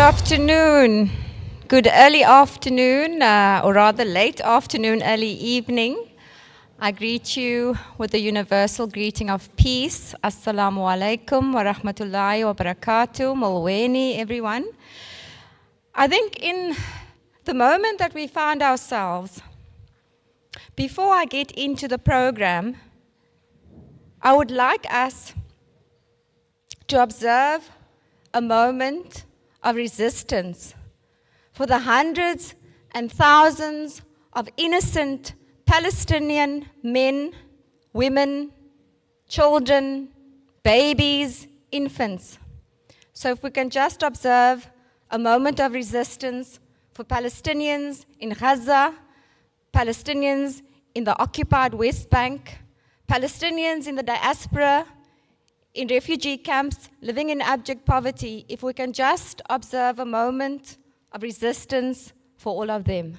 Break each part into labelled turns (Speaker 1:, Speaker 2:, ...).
Speaker 1: afternoon. Good early afternoon, or rather late afternoon, early evening. I greet you with the universal greeting of peace. Assalamu alaikum wa rahmatullahi wa barakatuh. Mulweni, everyone. I think in the moment that we find ourselves, before I get into the program, I would like us to observe a moment of resistance for the hundreds and thousands of innocent Palestinian men, women, children, babies, infants. So if we can just observe a moment of resistance for Palestinians in Gaza, Palestinians in the occupied West Bank, Palestinians in the diaspora, in refugee camps, living in abject poverty, if we can just observe a moment of resistance for all of them.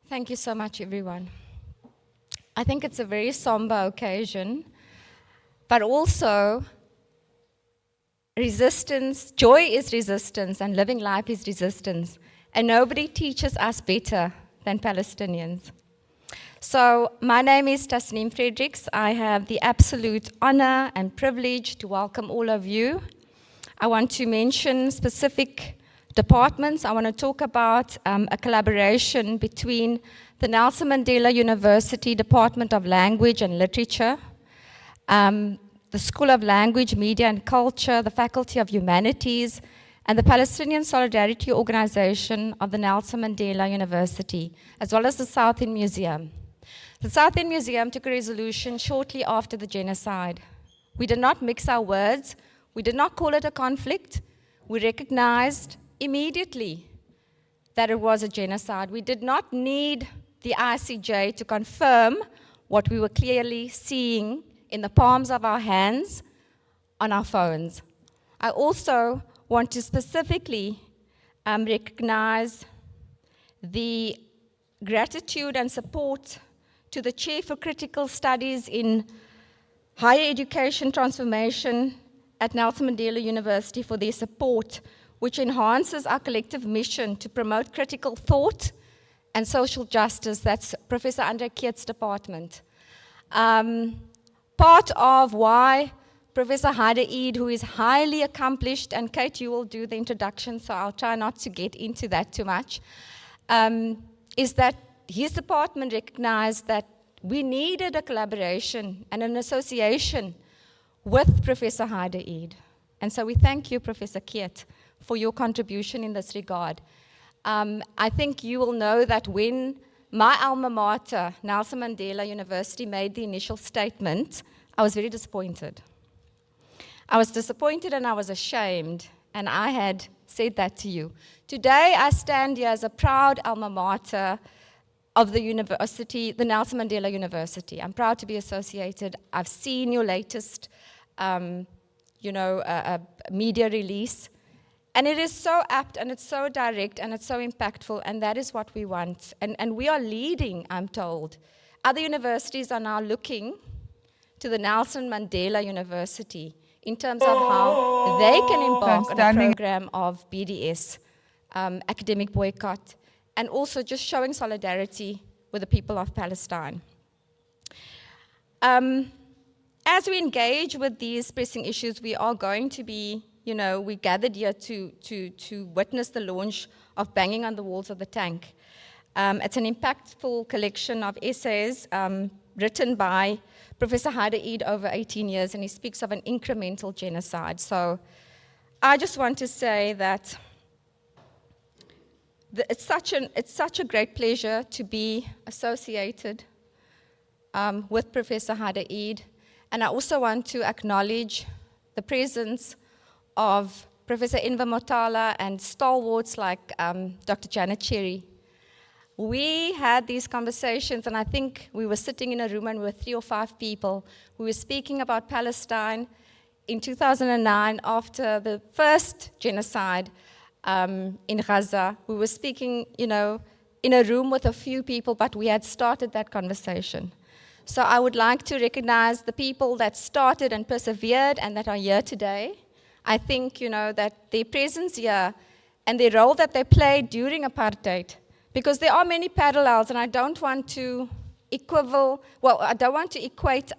Speaker 1: Thank you so much, everyone. I think it's a very somber occasion, but also resistance, joy is resistance, and living life is resistance. And nobody teaches us better than Palestinians. So my name is Tasneem Fredericks. I have the absolute honor and privilege to welcome all of you. I want to mention specific departments. I want to talk about a collaboration between the Nelson Mandela University Department of Language and Literature, the School of Language, Media and Culture, the Faculty of Humanities, and the Palestinian Solidarity Organization of the Nelson Mandela University, as well as the South End Museum. The South End Museum took a resolution shortly after the genocide. We did not mix our words. We did not call it a conflict. We recognized immediately that it was a genocide. We did not need the ICJ to confirm what we were clearly seeing in the palms of our hands on our phones. I also want to specifically recognize the gratitude and support to the Chair for Critical Studies in Higher Education Transformation at Nelson Mandela University for their support, which enhances our collective mission to promote critical thought and social justice. That's Professor Andre Keert's department. Part of why Professor Haidar Eid, who is highly accomplished, and Kate, you will do the introduction, so I'll try not to get into that too much, is that his department recognized that we needed a collaboration and an association with Professor Haidar Eid. And so we thank you, Professor Keert, for your contribution in this regard. I think you will know that when my alma mater, Nelson Mandela University, made the initial statement, I was very disappointed. I was disappointed and I was ashamed, and I had said that to you. Today, I stand here as a proud alma mater of the university, the Nelson Mandela University. I'm proud to be associated. I've seen your latest, media release. And it is so apt, and it's so direct, and it's so impactful, and that is what we want. And we are leading, I'm told. Other universities are now looking to the Nelson Mandela University in terms of how they can embark on a program of BDS, academic boycott, and also just showing solidarity with the people of Palestine. As we engage with these pressing issues, we are going to be we gathered here to witness the launch of Banging on the Walls of the Tank. It's an impactful collection of essays written by Professor Haidar Eid over 18 years, and he speaks of an incremental genocide. So I just want to say that it's such a great pleasure to be associated with Professor Haidar Eid, and I also want to acknowledge the presence of Professor Enver Motala and stalwarts like Dr. Janet Cherry. We had these conversations, and I think we were sitting in a room and we were 3 or 5 people. We were speaking about Palestine in 2009, after the first genocide in Gaza, we were speaking, in a room with a few people, but we had started that conversation. So I would like to recognize the people that started and persevered and that are here today. I think, that their presence here and the role that they played during apartheid, because there are many parallels, and I don't want to equate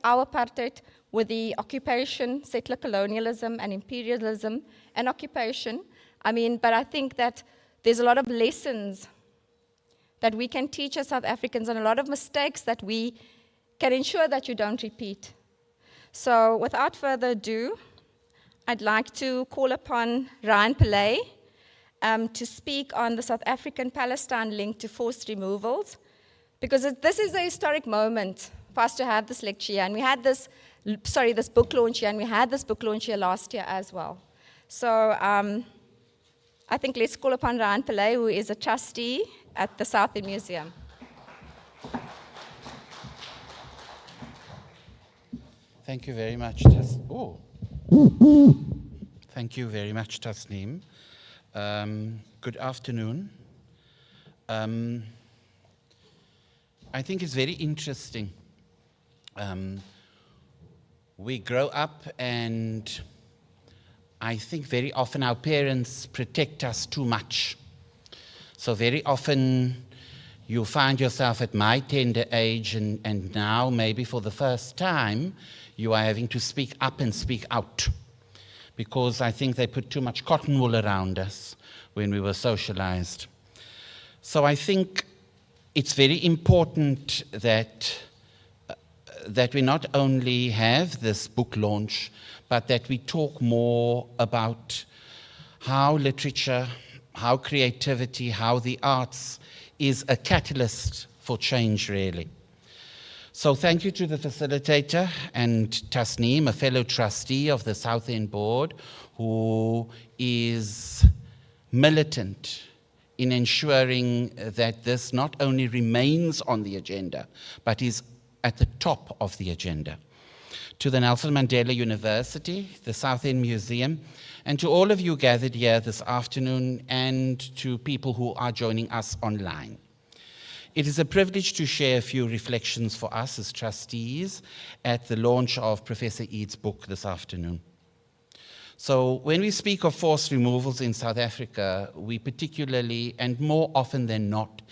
Speaker 1: our apartheid with the occupation, settler colonialism and imperialism and occupation. But I think that there's a lot of lessons that we can teach as South Africans and a lot of mistakes that we can ensure that you don't repeat. So without further ado, I'd like to call upon Ryan Pillay to speak on the South African-Palestine link to forced removals, because this is a historic moment for us to have this lecture here. And we had this book launch here, and we had this book launch here last year as well. So I think let's call upon Ryan Pillay, who is a trustee at the South End Museum.
Speaker 2: Thank you very much, Thank you very much, Tasneem. Good afternoon. I think it's very interesting. We grow up, and I think very often our parents protect us too much. So very often you find yourself at my tender age, and now maybe for the first time, you are having to speak up and speak out, because I think they put too much cotton wool around us when we were socialized. So I think it's very important that we not only have this book launch, but that we talk more about how literature, how creativity, how the arts is a catalyst for change, really. So thank you to the facilitator and Tasneem, a fellow trustee of the South End Board, who is militant in ensuring that this not only remains on the agenda, but is at the top of the agenda. To the Nelson Mandela University, the South End Museum, and to all of you gathered here this afternoon, and to people who are joining us online. It is a privilege to share a few reflections for us as trustees at the launch of Professor Eid's book this afternoon. So when we speak of forced removals in South Africa, we particularly, and more often than not,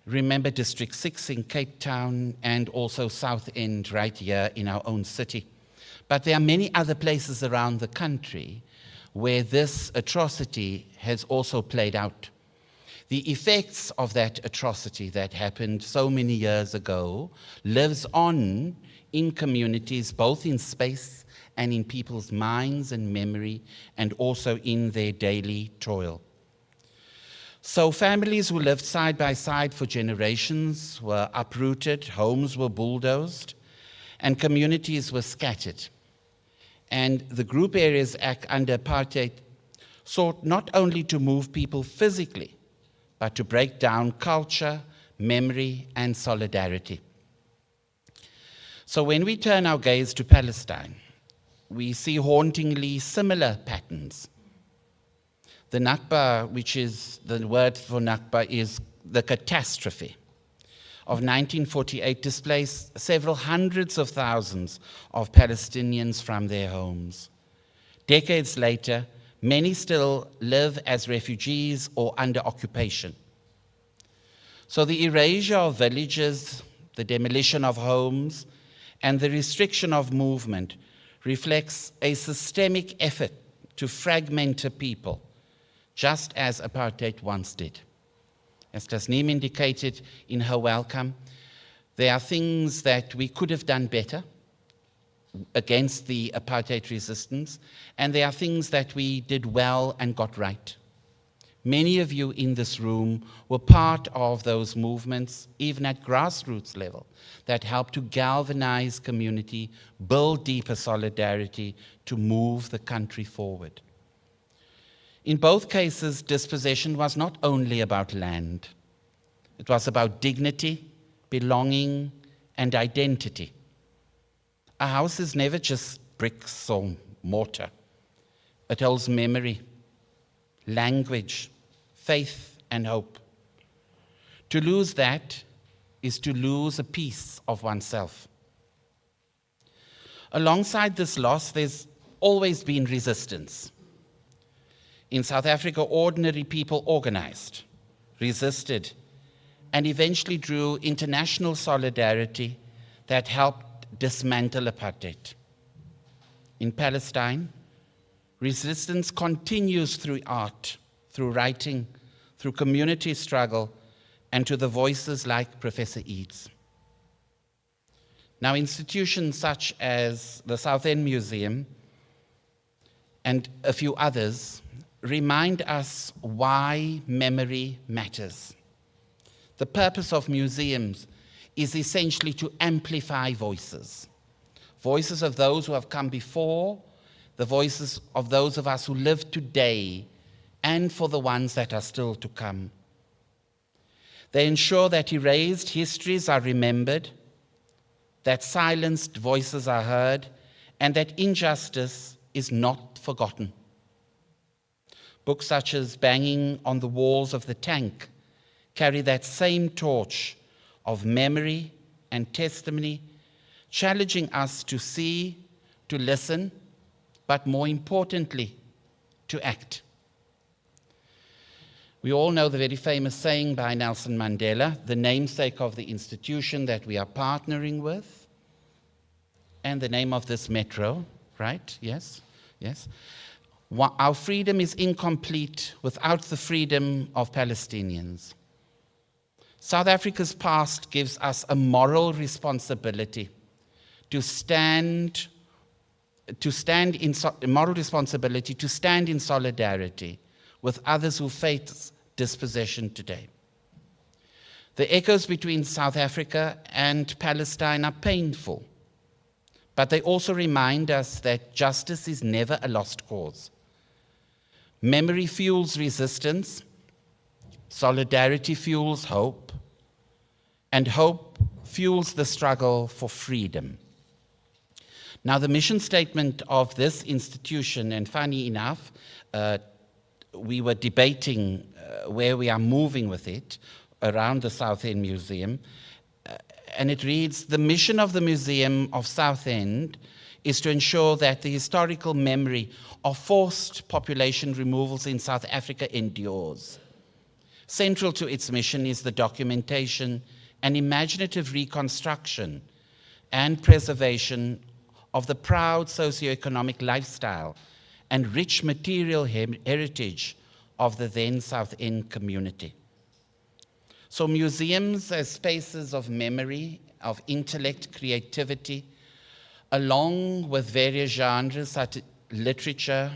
Speaker 2: remember District 6 in Cape Town and also South End right here in our own city. But there are many other places around the country where this atrocity has also played out. The effects of that atrocity that happened so many years ago lives on in communities, both in space and in people's minds and memory, and also in their daily toil. So families who lived side by side for generations were uprooted, homes were bulldozed, and communities were scattered. And the Group Areas Act under apartheid sought not only to move people physically, but to break down culture, memory, and solidarity. So when we turn our gaze to Palestine, we see hauntingly similar patterns. The Nakba, which is the word for Nakba, is the catastrophe of 1948, displaced several hundreds of thousands of Palestinians from their homes. Decades later, many still live as refugees or under occupation. So the erasure of villages, the demolition of homes, and the restriction of movement reflects a systemic effort to fragment a people, just as apartheid once did. As Tasneem indicated in her welcome, there are things that we could have done better against the apartheid resistance, and there are things that we did well and got right. Many of you in this room were part of those movements, even at grassroots level, that helped to galvanize community, build deeper solidarity to move the country forward. In both cases, dispossession was not only about land. It was about dignity, belonging, and identity. A house is never just bricks or mortar. It holds memory, language, faith, and hope. To lose that is to lose a piece of oneself. Alongside this loss, there's always been resistance. In South Africa, ordinary people organized, resisted, and eventually drew international solidarity that helped dismantle apartheid. In Palestine, resistance continues through art, through writing, through community struggle, and to the voices like Professor Eid's. Now, institutions such as the South End Museum and a few others remind us why memory matters. The purpose of museums is essentially to amplify voices. Voices of those who have come before, the voices of those of us who live today, and for the ones that are still to come. They ensure that erased histories are remembered, that silenced voices are heard, and that injustice is not forgotten. Books such as Banging on the Walls of the Tank carry that same torch of memory and testimony, challenging us to see, to listen, but more importantly, to act. We all know the very famous saying by Nelson Mandela, the namesake of the institution that we are partnering with, and the name of this metro, right? Yes, yes. Our freedom is incomplete without the freedom of Palestinians. South Africa's past gives us a moral responsibility to stand in solidarity with others who face dispossession today. The echoes between South Africa and Palestine are painful, but they also remind us that justice is never a lost cause. Memory fuels resistance, solidarity fuels hope, and hope fuels the struggle for freedom. Now, the mission statement of this institution, and funny enough, we were debating where we are moving with it around the South End Museum, and it reads, the mission of the Museum of South End is to ensure that the historical memory of forced population removals in South Africa endures. Central to its mission is the documentation and imaginative reconstruction and preservation of the proud socioeconomic lifestyle and rich material heritage of the then South End community. So museums as spaces of memory, of intellect, creativity, along with various genres such as literature,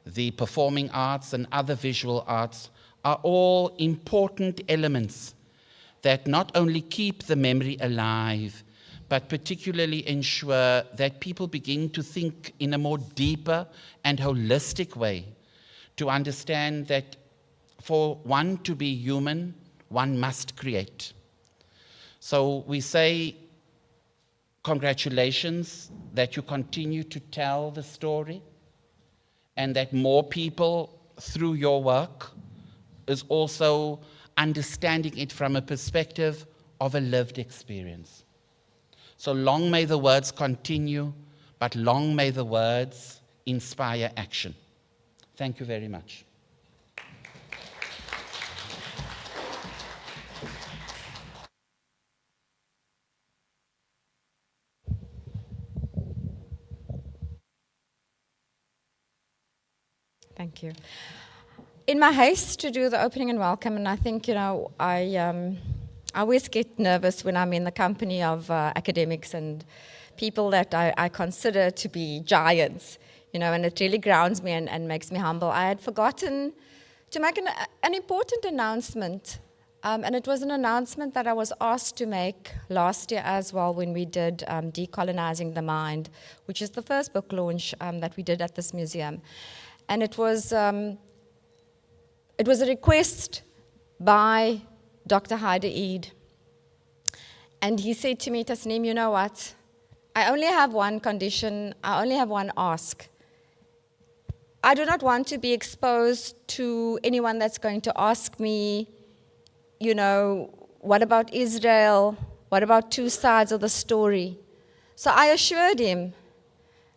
Speaker 2: the performing arts, and other visual arts, are all important elements that not only keep the memory alive, but particularly ensure that people begin to think in a more deeper and holistic way, to understand that for one to be human, one must create. So we say, congratulations that you continue to tell the story, and that more people through your work is also understanding it from a perspective of a lived experience. So long may the words continue, but long may the words inspire action. Thank you very much.
Speaker 1: Thank you. In my haste to do the opening and welcome, and I think, I always get nervous when I'm in the company of academics and people that I consider to be giants, and it really grounds me and makes me humble. I had forgotten to make an important announcement, and it was an announcement that I was asked to make last year as well when we did Decolonizing the Mind, which is the first book launch that we did at this museum. And it was a request by Dr. Haidar Eid. And he said to me, Tasneem, you know what? I only have one condition, I only have one ask, I do not want to be exposed to anyone that's going to ask me, you know, what about Israel? What about two sides of the story? So I assured him,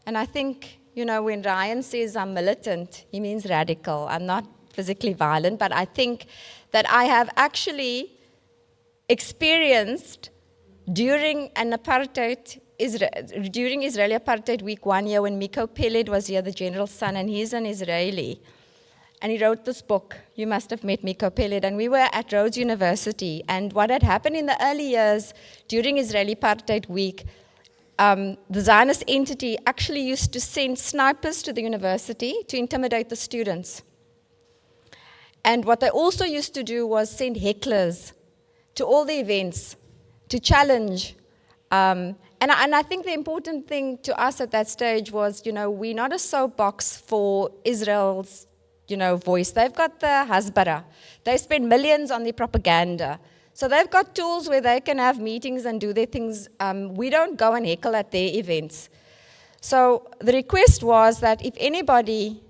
Speaker 1: and I think, you know, when Ryan says I'm militant, he means radical. I'm not physically violent, but I think that I have actually experienced during Israeli apartheid week 1 year when Miko Peled was here, the general's son, and he's an Israeli. And he wrote this book. You must have met Miko Peled. And we were at Rhodes University. And what had happened in the early years during Israeli apartheid week, the Zionist entity actually used to send snipers to the university to intimidate the students. And what they also used to do was send hecklers to all the events to challenge. And I think the important thing to us at that stage was, you know, we're not a soapbox for Israel's, you know, voice. They've got the Hasbara. They spend millions on their propaganda. So they've got tools where they can have meetings and do their things. We don't go and heckle at their events. So the request was that if anybody,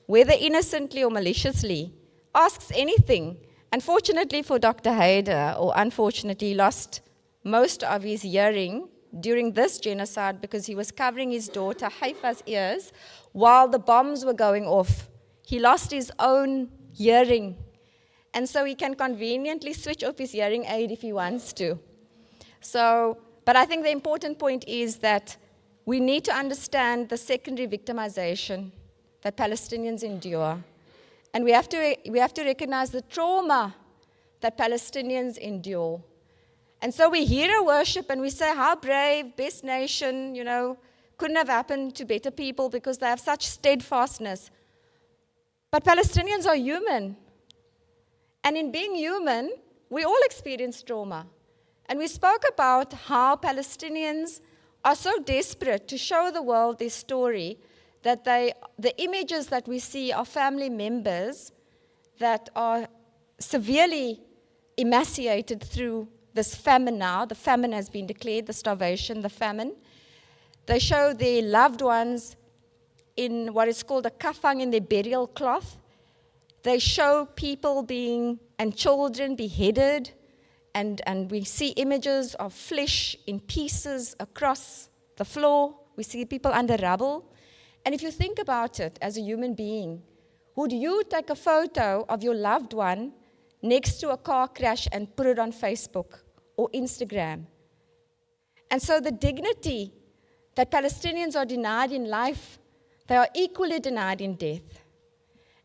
Speaker 1: whether innocently or maliciously, asks anything, unfortunately for Dr. Haidar, or unfortunately, he lost most of his hearing during this genocide because he was covering his daughter Haifa's ears while the bombs were going off. He lost his own hearing, and so he can conveniently switch off his hearing aid if he wants to. So, but I think the important point is that we need to understand the secondary victimization that Palestinians endure. And we have to recognize the trauma that Palestinians endure. And so we hero worship and we say, how brave, best nation, you know, couldn't have happened to better people because they have such steadfastness. But Palestinians are human. And in being human, we all experience trauma. And we spoke about how Palestinians are so desperate to show the world their story that the images that we see are family members that are severely emaciated through this famine now. The famine has been declared, the starvation, the famine. They show their loved ones in what is called a kafang, in their burial cloth. They show people and children beheaded, and we see images of flesh in pieces across the floor. We see people under rubble. And if you think about it as a human being, would you take a photo of your loved one next to a car crash and put it on Facebook or Instagram? And so the dignity that Palestinians are denied in life, they are equally denied in death.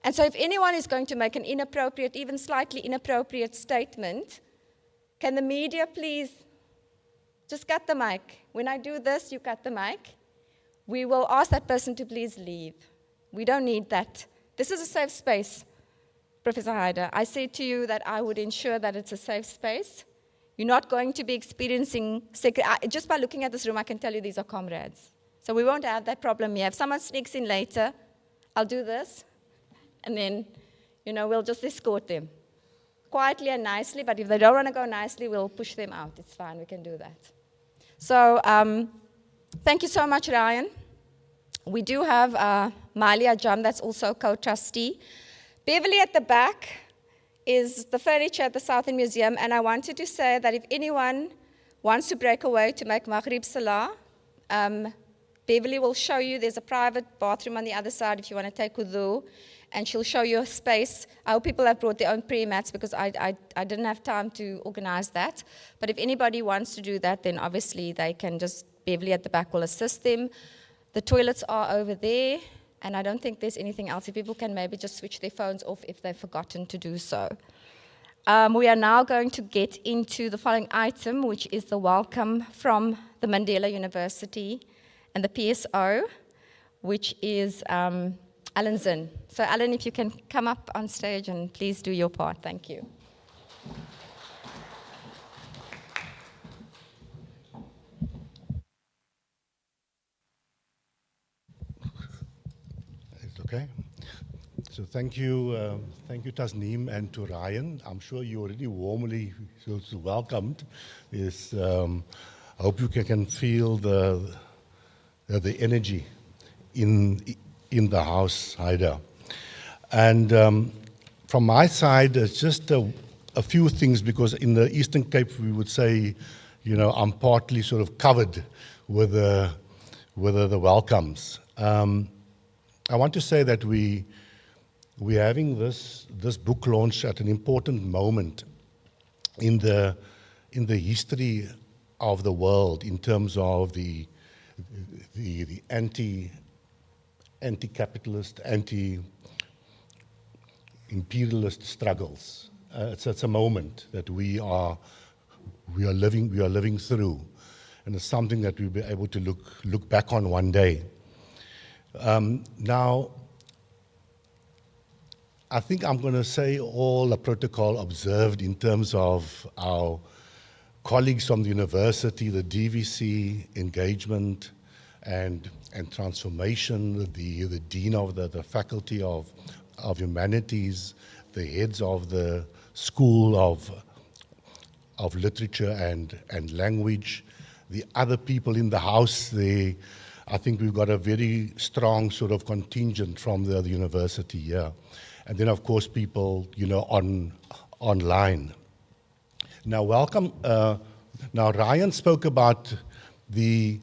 Speaker 1: And so if anyone is going to make an inappropriate, even slightly inappropriate statement, can the media please just cut the mic? When I do this, you cut the mic. We will ask that person to please leave. We don't need that. This is a safe space, Professor Haidar. I say to you that I would ensure that it's a safe space. You're not going to be experiencing, just by looking at this room, I can tell you these are comrades. So we won't have that problem here. If someone sneaks in later, I'll do this, and then, you know, we'll just escort them. Quietly and nicely, but if they don't want to go nicely, we'll push them out. It's fine, we can do that. So, thank you so much, Ryan. We do have Malia Jam, that's also co-trustee. Beverly at the back is the furniture at the Southern Museum, and I wanted to say that if anyone wants to break away to make Maghrib Salah, Beverly will show you. There's a private bathroom on the other side if you want to take wudu, and she'll show you a space. I hope people have brought their own prayer mats because I didn't have time to organize that. But if anybody wants to do that, then obviously they can just, Beverly at the back will assist them. The toilets are over there, and I don't think there's anything else. If people can maybe just switch their phones off if they've forgotten to do so. We are now going to get into the following item, which is the welcome from the Mandela University and the PSO, which is Alan Zinn. So Alan, if you can come up on stage and please do your part. Thank you.
Speaker 3: It's okay. So thank you Tasneem, and to Ryan. I'm sure you already warmly welcomed. I hope you can feel the energy in in the house, Haidar. And from my side, it's just a few things, because in the Eastern Cape we would say, I'm partly sort of covered with the welcomes. I want to say that we're having this book launch at an important moment in the history of the world, in terms of the anti-capitalist, anti-imperialist struggles. It's a moment that we are living through, and it's something that we'll be able to look back on one day. Now, I think I'm going to say all the protocol observed in terms of our colleagues from the university, the DVC, engagement and transformation, the dean of the faculty of humanities, the heads of the school of literature and language, the other people in the house. I think we've got a very strong sort of contingent from the university here. And then, of course, people, online. Now, welcome. Now, Ryan spoke about the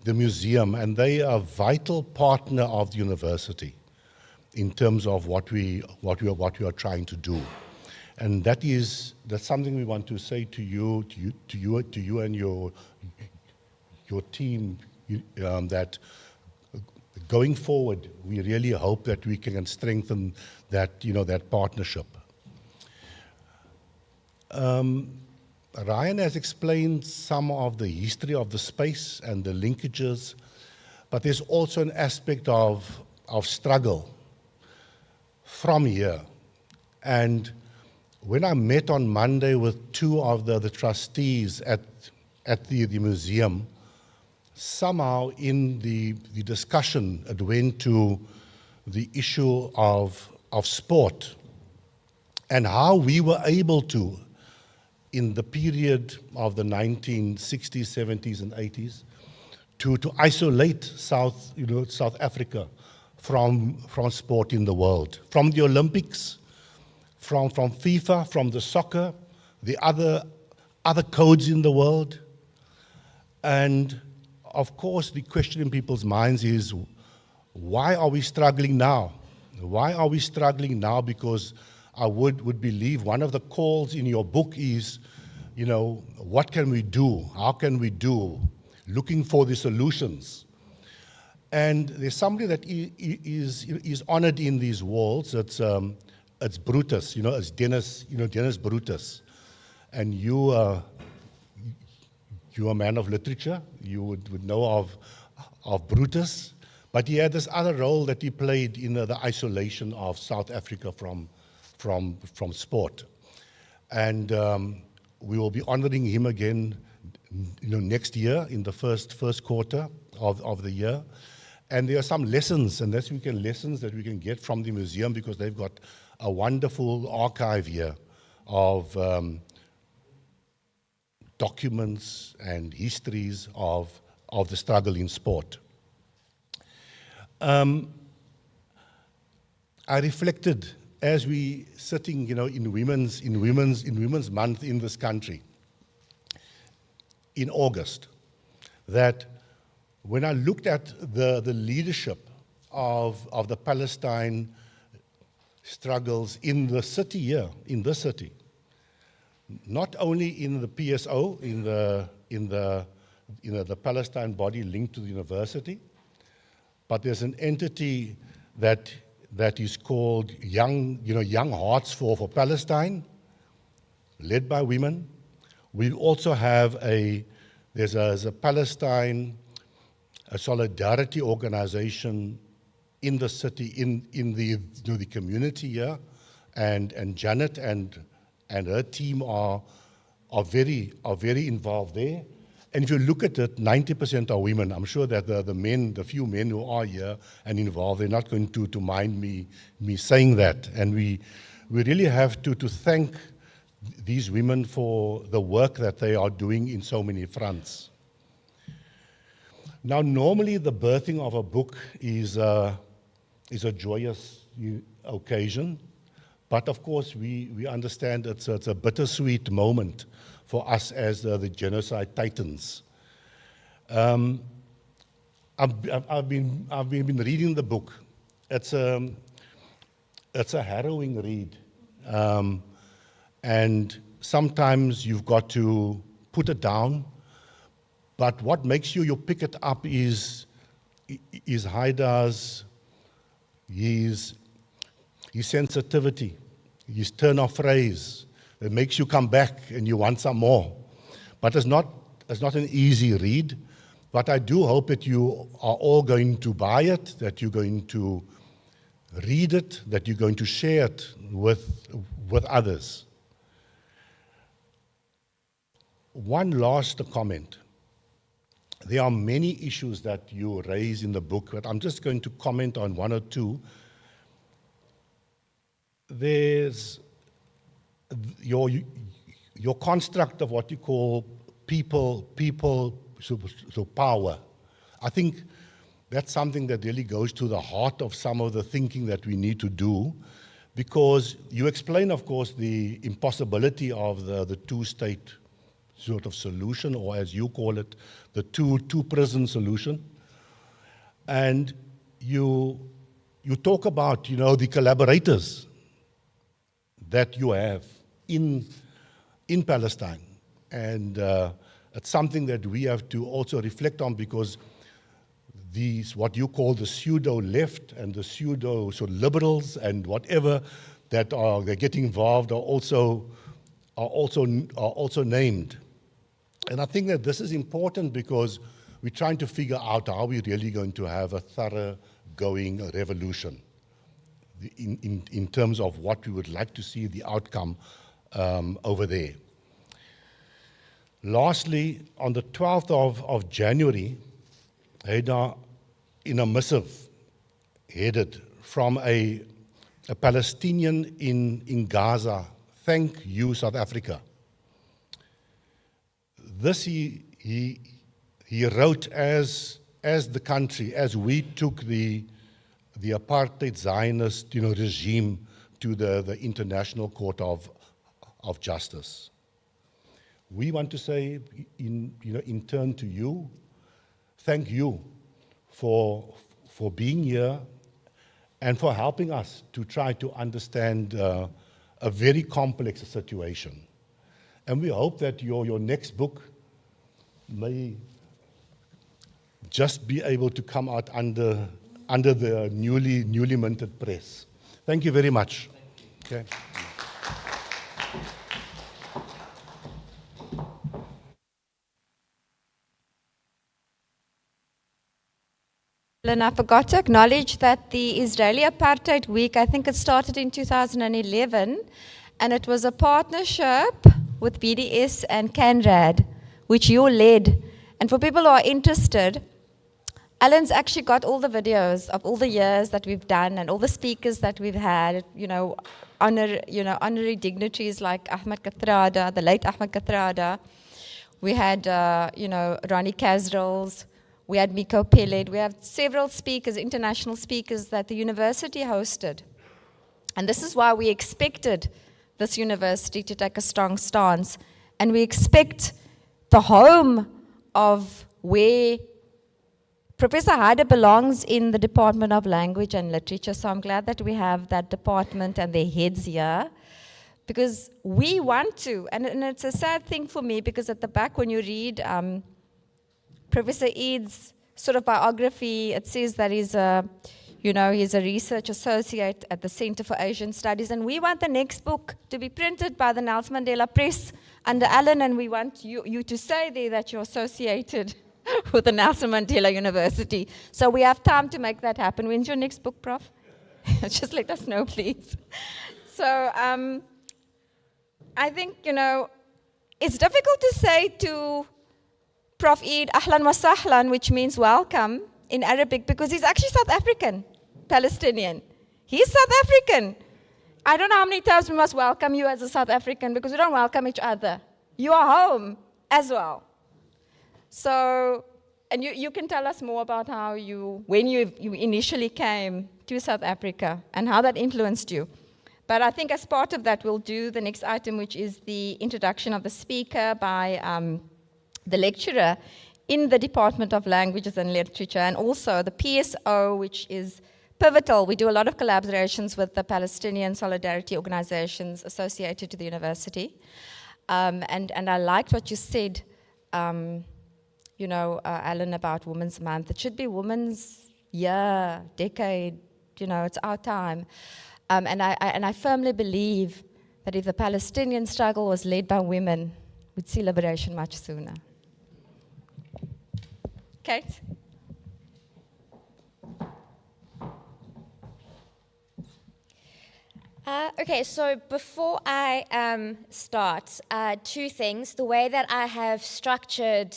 Speaker 3: museum, and they are a vital partner of the university in terms of what we are trying to do. And that's something we want to say to you and your team, that going forward, we really hope that we can strengthen that partnership. Ryan has explained some of the history of the space and the linkages, but there's also an aspect of struggle from here. And when I met on Monday with two of the trustees at the museum, somehow in the discussion, it went to the issue of sport and how we were able to, in the period of the 1960s, 70s, and 80s, to isolate South Africa from sport in the world, from the Olympics, from FIFA, from the soccer, the other codes in the world. And of course, the question in people's minds is, why are we struggling now? Why are we struggling now? Because I would believe one of the calls in your book is, what can we do? How can we do? Looking for the solutions. And there's somebody that is honored in these walls. It's Brutus, it's Dennis Brutus. And you're a man of literature. You would know of Brutus. But he had this other role that he played in the isolation of South Africa from sport. And we will be honoring him again, next year in the first quarter of the year. And there are some lessons, and lessons that we can get from the museum, because they've got a wonderful archive here of documents and histories of the struggle in sport. I reflected as we sitting, in Women's Month in this country in August, that when I looked at the leadership of the Palestine struggles in the city here, in this city, not only in the PSO, in the Palestine body linked to the university, but there's an entity that is called Young Hearts for Palestine, led by women. We also have there's a Palestine solidarity organization in the city, in the community here, and Janet and her team are very involved there. And if you look at it, 90% are women. I'm sure that the few men who are here and involved, they're not going to mind me saying that. And we really have to thank these women for the work that they are doing in so many fronts. Now, normally the birthing of a book is a joyous occasion, but of course we understand it's a bittersweet moment for us as the genocide titans. I've been reading the book. It's a harrowing read, and sometimes you've got to put it down. But what makes you pick it up is Haidar's his sensitivity, his turn of phrase. It makes you come back and you want some more. But it's not an easy read. But I do hope that you are all going to buy it, that you're going to read it, that you're going to share it with others. One last comment. There are many issues that you raise in the book, but I'm just going to comment on one or two. There's your construct of what you call people so power. I think that's something that really goes to the heart of some of the thinking that we need to do, because you explain, of course, the impossibility of the two-state sort of solution, or as you call it, the two-prison solution. And you talk about, the collaborators that you have in Palestine. And it's something that we have to also reflect on, because these, what you call the pseudo-left and the pseudo-liberals and whatever that they're getting involved are also named. And I think that this is important because we're trying to figure out how we're really going to have a thorough-going revolution in terms of what we would like to see the outcome over there. Lastly, on the 12th of January, Haidar, in a missive headed from a Palestinian in Gaza, thank you, South Africa. This he wrote as the country, as we took the apartheid Zionist regime to the International Court of Justice. We want to say in turn to you, thank you for being here and for helping us to try to understand a very complex situation. And we hope that your next book may just be able to come out under the newly minted press. Thank you very much. Okay.
Speaker 1: And I forgot to acknowledge that the Israeli Apartheid Week, I think it started in 2011, and it was a partnership with BDS and CANRAD, which you led. And for people who are interested, Alan's actually got all the videos of all the years that we've done and all the speakers that we've had, honorary dignitaries like Ahmed Kathrada, the late Ahmed Kathrada. We had, Ronnie Casrels. We had Miko Peled. We have several speakers, international speakers that the university hosted. And this is why we expected this university to take a strong stance. And we expect the home of where Professor Haidar belongs in the Department of Language and Literature. So I'm glad that we have that department and their heads here, because we want to. And it's a sad thing for me, because at the back when you read Professor Eid's sort of biography, it says that he's a research associate at the Center for Asian Studies, and we want the next book to be printed by the Nelson Mandela Press under Alan, and we want you to say there that you're associated with the Nelson Mandela University. So we have time to make that happen. When's your next book, Prof? Just let us know, please. So I think, it's difficult to say to Prof. Eid, Ahlan wa sahlan, which means welcome in Arabic, because he's actually South African, Palestinian. He's South African. I don't know how many times we must welcome you as a South African, because we don't welcome each other. You are home as well. So And you can tell us more about how when you initially came to South Africa and how that influenced you. But I think as part of that, we'll do the next item, which is the introduction of the speaker by the lecturer in the Department of Languages and Literature, and also the PSO, which is pivotal. We do a lot of collaborations with the Palestinian solidarity organizations associated to the university. And I liked what you said, Alan, about Women's Month. It should be Women's Year, Decade, it's our time. And I firmly believe that if the Palestinian struggle was led by women, we'd see liberation much sooner. Kate?
Speaker 4: Okay, so before I start, two things. The way that I have structured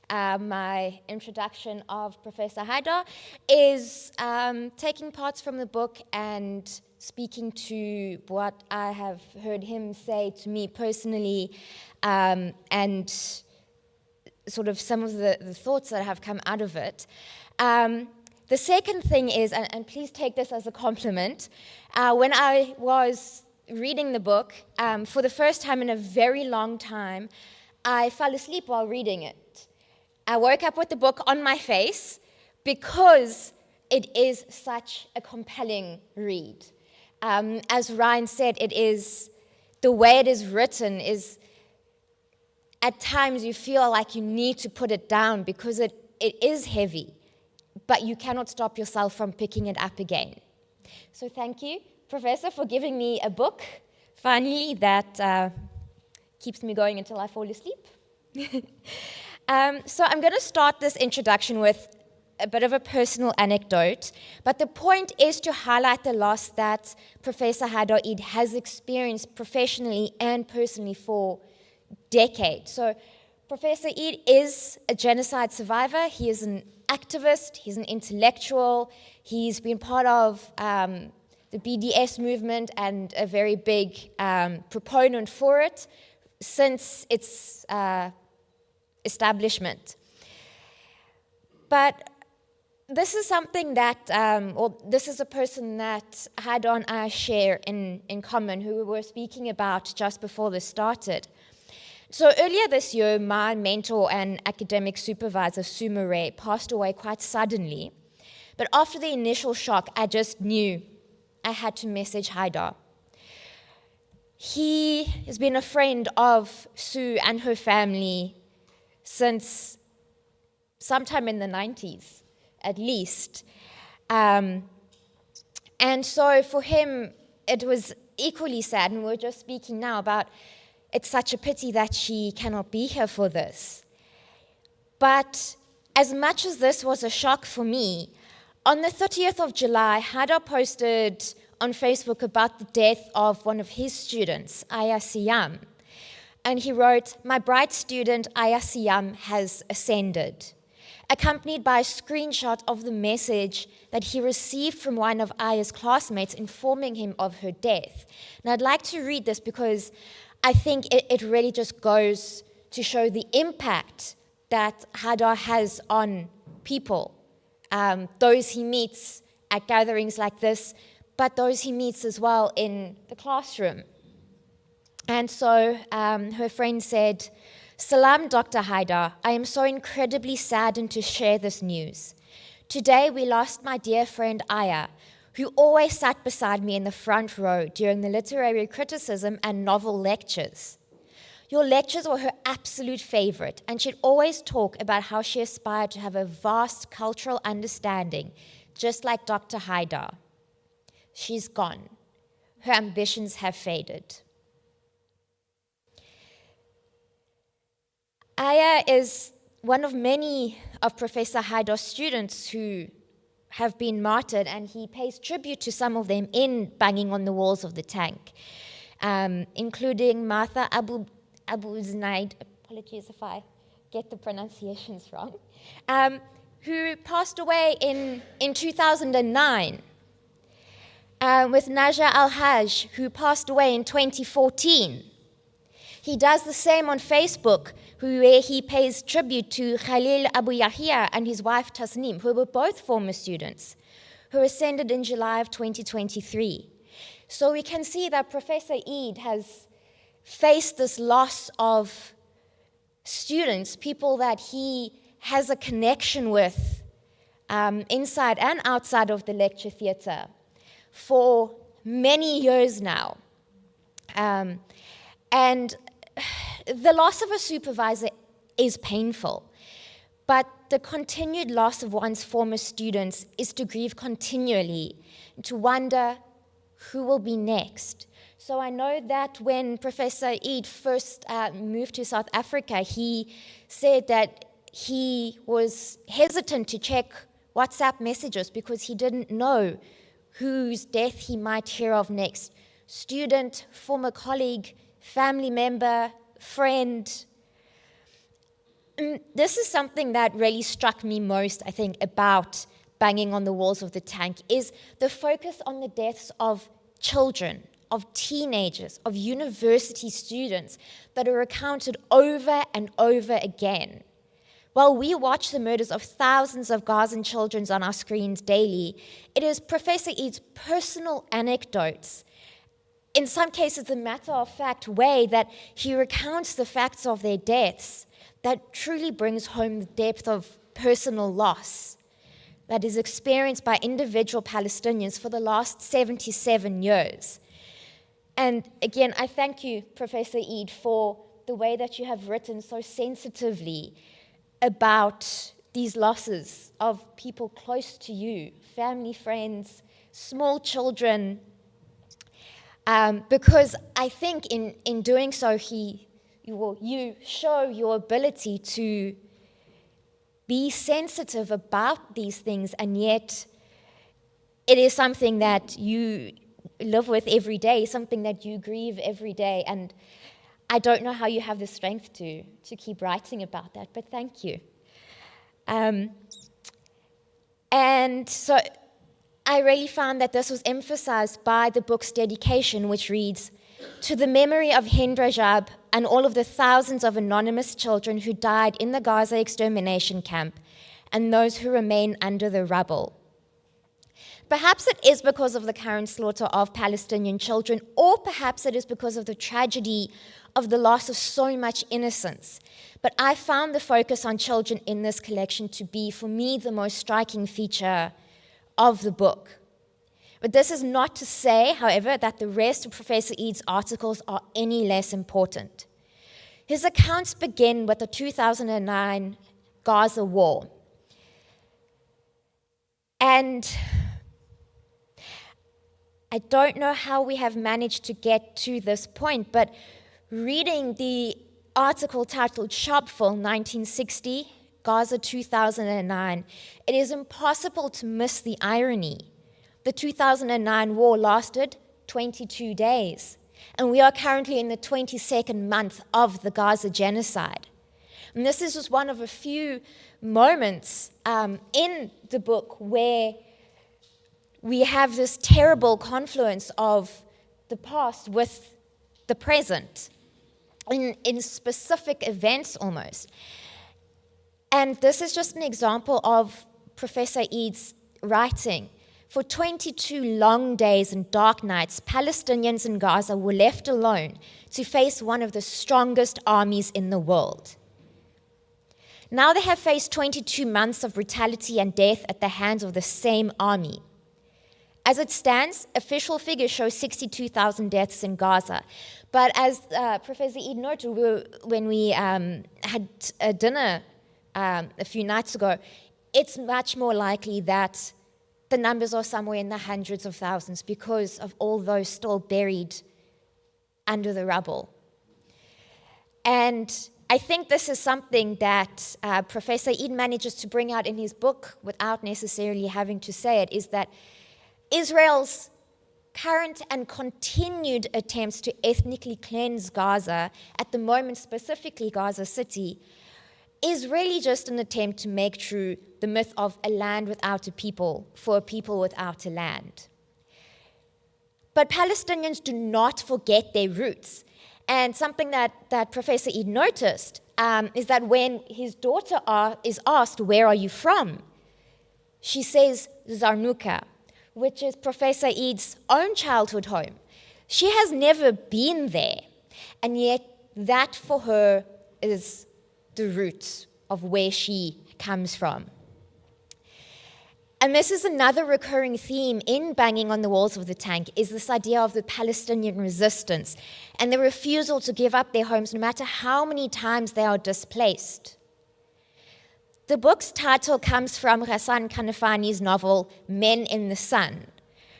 Speaker 4: my introduction of Professor Haidar is taking parts from the book and speaking to what I have heard him say to me personally, and sort of some of the thoughts that have come out of it. The second thing is, and please take this as a compliment, when I was reading the book, for the first time in a very long time, I fell asleep while reading it. I woke up with the book on my face because it is such a compelling read. As Ryan said, the way it is written is, at times you feel like you need to put it down because it is heavy, but you cannot stop yourself from picking it up again. So thank you, Professor, for giving me a book, finally, that keeps me going until I fall asleep. So I'm going to start this introduction with a bit of a personal anecdote, but the point is to highlight the loss that Professor Haidar Eid has experienced professionally and personally for decades. So Professor Eid is a genocide survivor. He is an activist. He's an intellectual. He's been part of the BDS movement and a very big proponent for it since its establishment. But this is something that, this is a person that Haidar and I share in common, who we were speaking about just before this started. So earlier this year, my mentor and academic supervisor, Sumare, passed away quite suddenly. But after the initial shock, I just knew I had to message Haidar. He has been a friend of Sue and her family since sometime in the 90s, at least. And so for him, it was equally sad, and we're just speaking now about it's such a pity that she cannot be here for this. But as much as this was a shock for me, on the 30th of July, Haidar posted on Facebook about the death of one of his students, Aya Siyam. And he wrote, "My bright student, Aya Siyam, has ascended," accompanied by a screenshot of the message that he received from one of Aya's classmates informing him of her death. Now, I'd like to read this because I think it really just goes to show the impact that Haidar has on people, those he meets at gatherings like this, but those he meets as well in the classroom. And so her friend said, "Salam, Dr. Haidar. I am so incredibly saddened to share this news. Today we lost my dear friend Aya, who always sat beside me in the front row during the literary criticism and novel lectures. Your lectures were her absolute favorite, and she'd always talk about how she aspired to have a vast cultural understanding, just like Dr. Haidar. She's gone. Her ambitions have faded." Aya is one of many of Professor Haidar's students who have been martyred, and he pays tribute to some of them in Banging on the Walls of the Tank, including Martha Abu Zunaid, apologies if I get the pronunciations wrong, who passed away in 2009, with Naja Al-Haj, who passed away in 2014. He does the same on Facebook, where he pays tribute to Khalil Abu Yahya and his wife Tasneem, who were both former students, who ascended in July of 2023. So we can see that Professor Eid has faced this loss of students, people that he has a connection with inside and outside of the lecture theatre for many years now. And the loss of a supervisor is painful, but the continued loss of one's former students is to grieve continually, to wonder who will be next. So I know that when Professor Eid first moved to South Africa, he said that he was hesitant to check WhatsApp messages because he didn't know whose death he might hear of next. Student, former colleague, family member, friend. This is something that really struck me most, I think, about Banging on the Walls of the Tank, is the focus on the deaths of children, of teenagers, of university students that are recounted over and over again. While we watch the murders of thousands of Gazan children on our screens daily, it is Professor Eid's personal anecdotes, in some cases a matter-of-fact way that he recounts the facts of their deaths, that truly brings home the depth of personal loss that is experienced by individual Palestinians for the last 77 years. And again, I thank you, Professor Eid, for the way that you have written so sensitively about these losses of people close to you, family, friends, small children, because I think in doing so, you show your ability to be sensitive about these things, and yet it is something that you live with every day, something that you grieve every day, and I don't know how you have the strength to keep writing about that, but thank you. And so I really found that this was emphasized by the book's dedication, which reads, "To the memory of Hind Rajab and all of the thousands of anonymous children who died in the Gaza extermination camp and those who remain under the rubble." Perhaps it is because of the current slaughter of Palestinian children, or perhaps it is because of the tragedy of the loss of so much innocence. But I found the focus on children in this collection to be, for me, the most striking feature of the book. But this is not to say, however, that the rest of Professor Eid's articles are any less important. His accounts begin with the 2009 Gaza war. And I don't know how we have managed to get to this point, but reading the article titled Sharpeville 1960, Gaza 2009, it is impossible to miss the irony. The 2009 war lasted 22 days, and we are currently in the 22nd month of the Gaza genocide. And this is just one of a few moments in the book where we have this terrible confluence of the past with the present, in specific events almost. And this is just an example of Professor Eid's writing. For 22 long days and dark nights, Palestinians in Gaza were left alone to face one of the strongest armies in the world. Now they have faced 22 months of brutality and death at the hands of the same army. As it stands, official figures show 62,000 deaths in Gaza. But as Professor Eid noted, when we had a dinner a few nights ago, it's much more likely that the numbers are somewhere in the hundreds of thousands because of all those still buried under the rubble. And I think this is something that Professor Eid manages to bring out in his book without necessarily having to say it, is that Israel's current and continued attempts to ethnically cleanse Gaza, at the moment specifically Gaza City, is really just an attempt to make true the myth of a land without a people for a people without a land. But Palestinians do not forget their roots, And something that Professor Eid noticed is that when his daughter is asked, "Where are you from?" she says Zarnuka, which is Professor Eid's own childhood home. She has never been there, and yet that for her is the root of where she comes from. And this is another recurring theme in Banging on the Walls of the Tank, is this idea of the Palestinian resistance and the refusal to give up their homes no matter how many times they are displaced. The book's title comes from Ghassan Kanafani's novel Men in the Sun,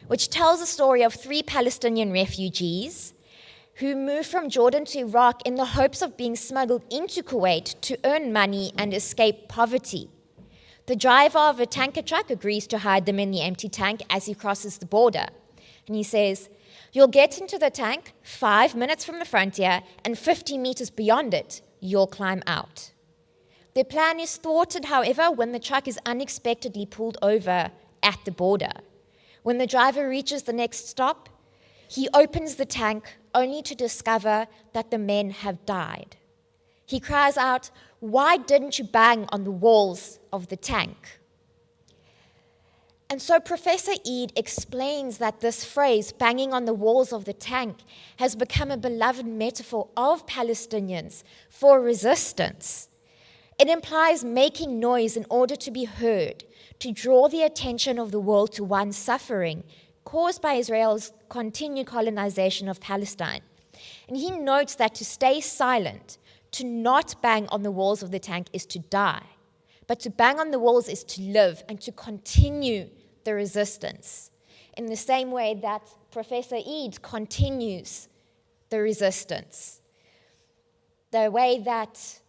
Speaker 4: which tells the story of 3 Palestinian refugees who moved from Jordan to Iraq in the hopes of being smuggled into Kuwait to earn money and escape poverty. The driver of a tanker truck agrees to hide them in the empty tank as he crosses the border. And he says, "You'll get into the tank 5 minutes from the frontier, and 50 meters beyond it, you'll climb out." Their plan is thwarted, however, when the truck is unexpectedly pulled over at the border. When the driver reaches the next stop, he opens the tank only to discover that the men have died. He cries out, "Why didn't you bang on the walls of the tank?" And so Professor Eid explains that this phrase, banging on the walls of the tank, has become a beloved metaphor of Palestinians for resistance. It implies making noise in order to be heard, to draw the attention of the world to one's suffering caused by Israel's continued colonization of Palestine. And he notes that to stay silent, to not bang on the walls of the tank, is to die. But to bang on the walls is to live and to continue the resistance. In the same way that Professor Eid continues the resistance. The way that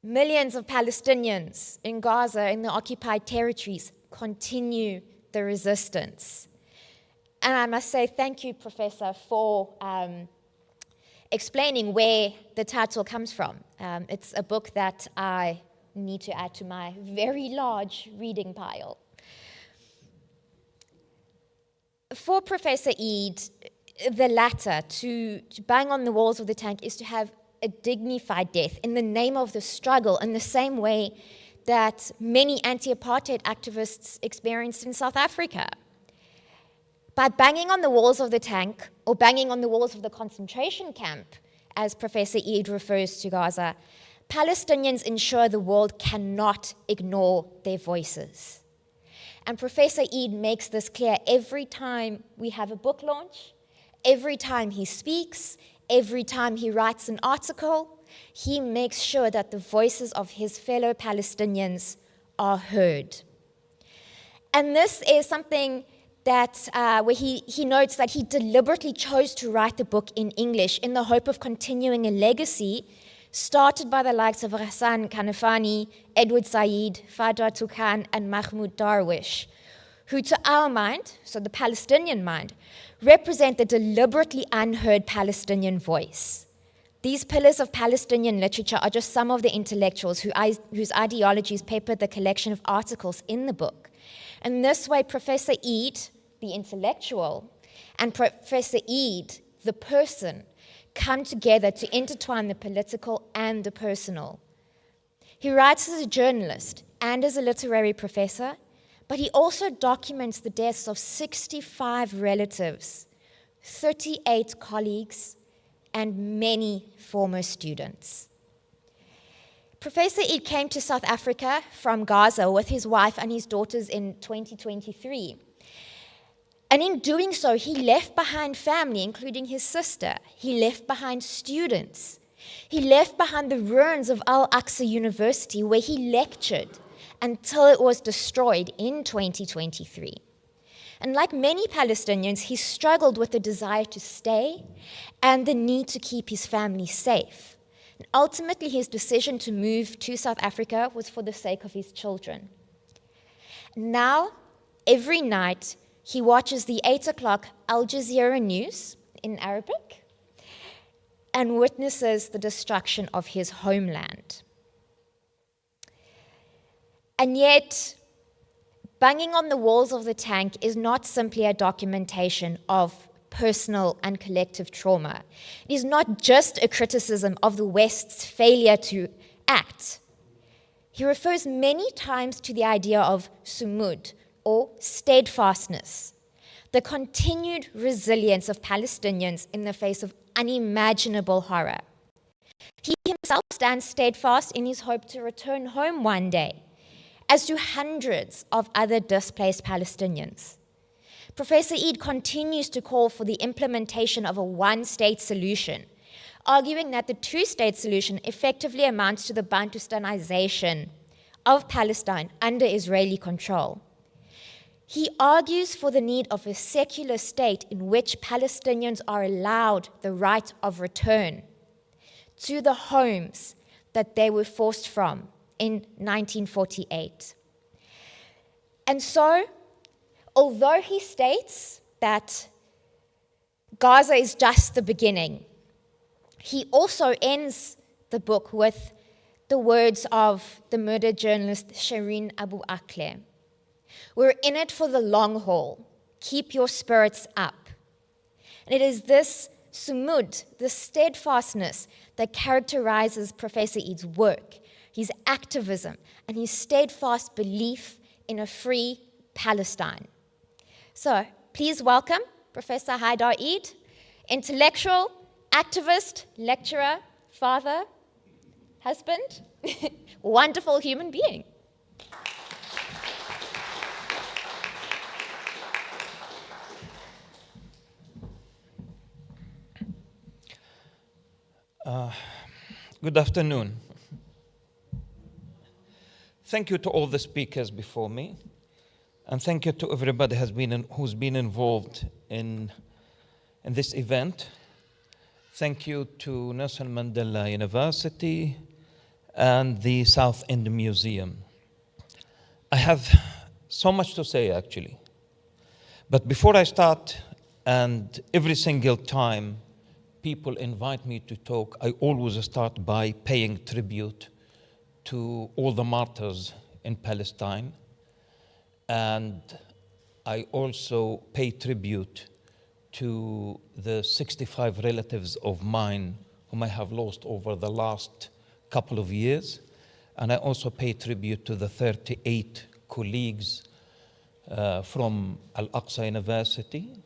Speaker 4: millions of Palestinians in Gaza, in the occupied territories, continue the resistance. And I must say thank you, Professor, for explaining where the title comes from. It's a book that I need to add to my very large reading pile. For Professor Eid, the latter, to bang on the walls of the tank, is to have a dignified death in the name of the struggle, in the same way that many anti-apartheid activists experienced in South Africa. By banging on the walls of the tank, or banging on the walls of the concentration camp, as Professor Eid refers to Gaza, Palestinians ensure the world cannot ignore their voices. And Professor Eid makes this clear every time we have a book launch, every time he speaks, every time he writes an article. He makes sure that the voices of his fellow Palestinians are heard. And this is something that where he notes that he deliberately chose to write the book in English in the hope of continuing a legacy started by the likes of Ghassan Kanafani, Edward Said, Fadwa Tukan, and Mahmoud Darwish, who to our mind, so the Palestinian mind, represent the deliberately unheard Palestinian voice. These pillars of Palestinian literature are just some of the intellectuals whose ideologies peppered the collection of articles in the book. And this way, Professor Eid, the intellectual, and Professor Eid, the person, come together to intertwine the political and the personal. He writes as a journalist and as a literary professor, but he also documents the deaths of 65 relatives, 38 colleagues, and many former students. Professor Eid came to South Africa from Gaza with his wife and his daughters in 2023. And in doing so, he left behind family, including his sister. He left behind students. He left behind the ruins of Al-Aqsa University, where he lectured until it was destroyed in 2023. And like many Palestinians, he struggled with the desire to stay and the need to keep his family safe. And ultimately, his decision to move to South Africa was for the sake of his children. Now, every night, he watches the 8 o'clock Al Jazeera news in Arabic and witnesses the destruction of his homeland. And yet, banging on the walls of the tank is not simply a documentation of personal and collective trauma. It is not just a criticism of the West's failure to act. He refers many times to the idea of sumud, or steadfastness, the continued resilience of Palestinians in the face of unimaginable horror. He himself stands steadfast in his hope to return home one day, as do hundreds of other displaced Palestinians. Professor Eid continues to call for the implementation of a one-state solution, arguing that the two-state solution effectively amounts to the Bantustanization of Palestine under Israeli control. He argues for the need of a secular state in which Palestinians are allowed the right of return to the homes that they were forced from in 1948. And so, although he states that Gaza is just the beginning, he also ends the book with the words of the murdered journalist Shireen Abu Akleh. We're in it for the long haul. Keep your spirits up. And it is this sumud, this steadfastness, that characterizes Professor Eid's work, his activism, and his steadfast belief in a free Palestine. So, please welcome Professor Haidar Eid, intellectual, activist, lecturer, father, husband, wonderful human being.
Speaker 5: Good afternoon. Thank you to all the speakers before me, and thank you to everybody who's been involved in this event. Thank you to Nelson Mandela University and the South End Museum. I have so much to say, actually. But before I start, and every single time people invite me to talk, I always start by paying tribute to all the martyrs in Palestine. And I also pay tribute to the 65 relatives of mine whom I have lost over the last couple of years. And I also pay tribute to the 38 colleagues from Al-Aqsa University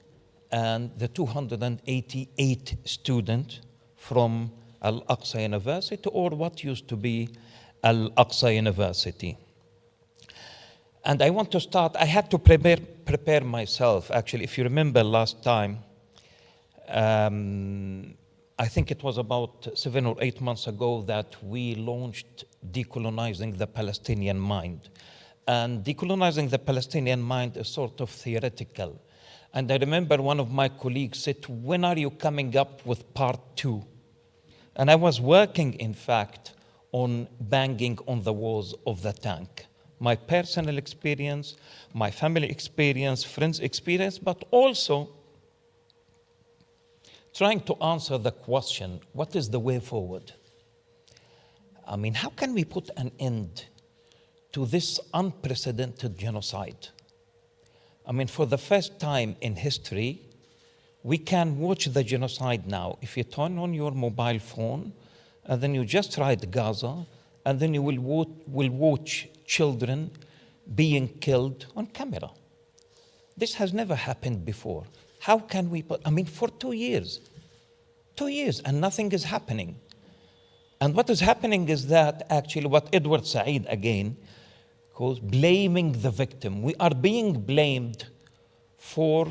Speaker 5: and the 288 students from Al-Aqsa University, or what used to be Al-Aqsa University. And I want to start, I had to prepare myself, actually. If you remember last time, I think it was about 7 or 8 months ago that we launched Decolonizing the Palestinian Mind. And decolonizing the Palestinian mind is sort of theoretical. And I remember one of my colleagues said, when are you coming up with part 2? And I was working, in fact, on banging on the walls of the tank. My personal experience, my family experience, friends' experience, but also trying to answer the question, what is the way forward? I mean, how can we put an end to this unprecedented genocide? I mean, for the first time in history, we can watch the genocide now. If you turn on your mobile phone, and then you just write Gaza, and then you will watch children being killed on camera. This has never happened before. How can we put, I mean, for 2 years, and nothing is happening. And what is happening is that actually what Edward Said again calls blaming the victim. We are being blamed for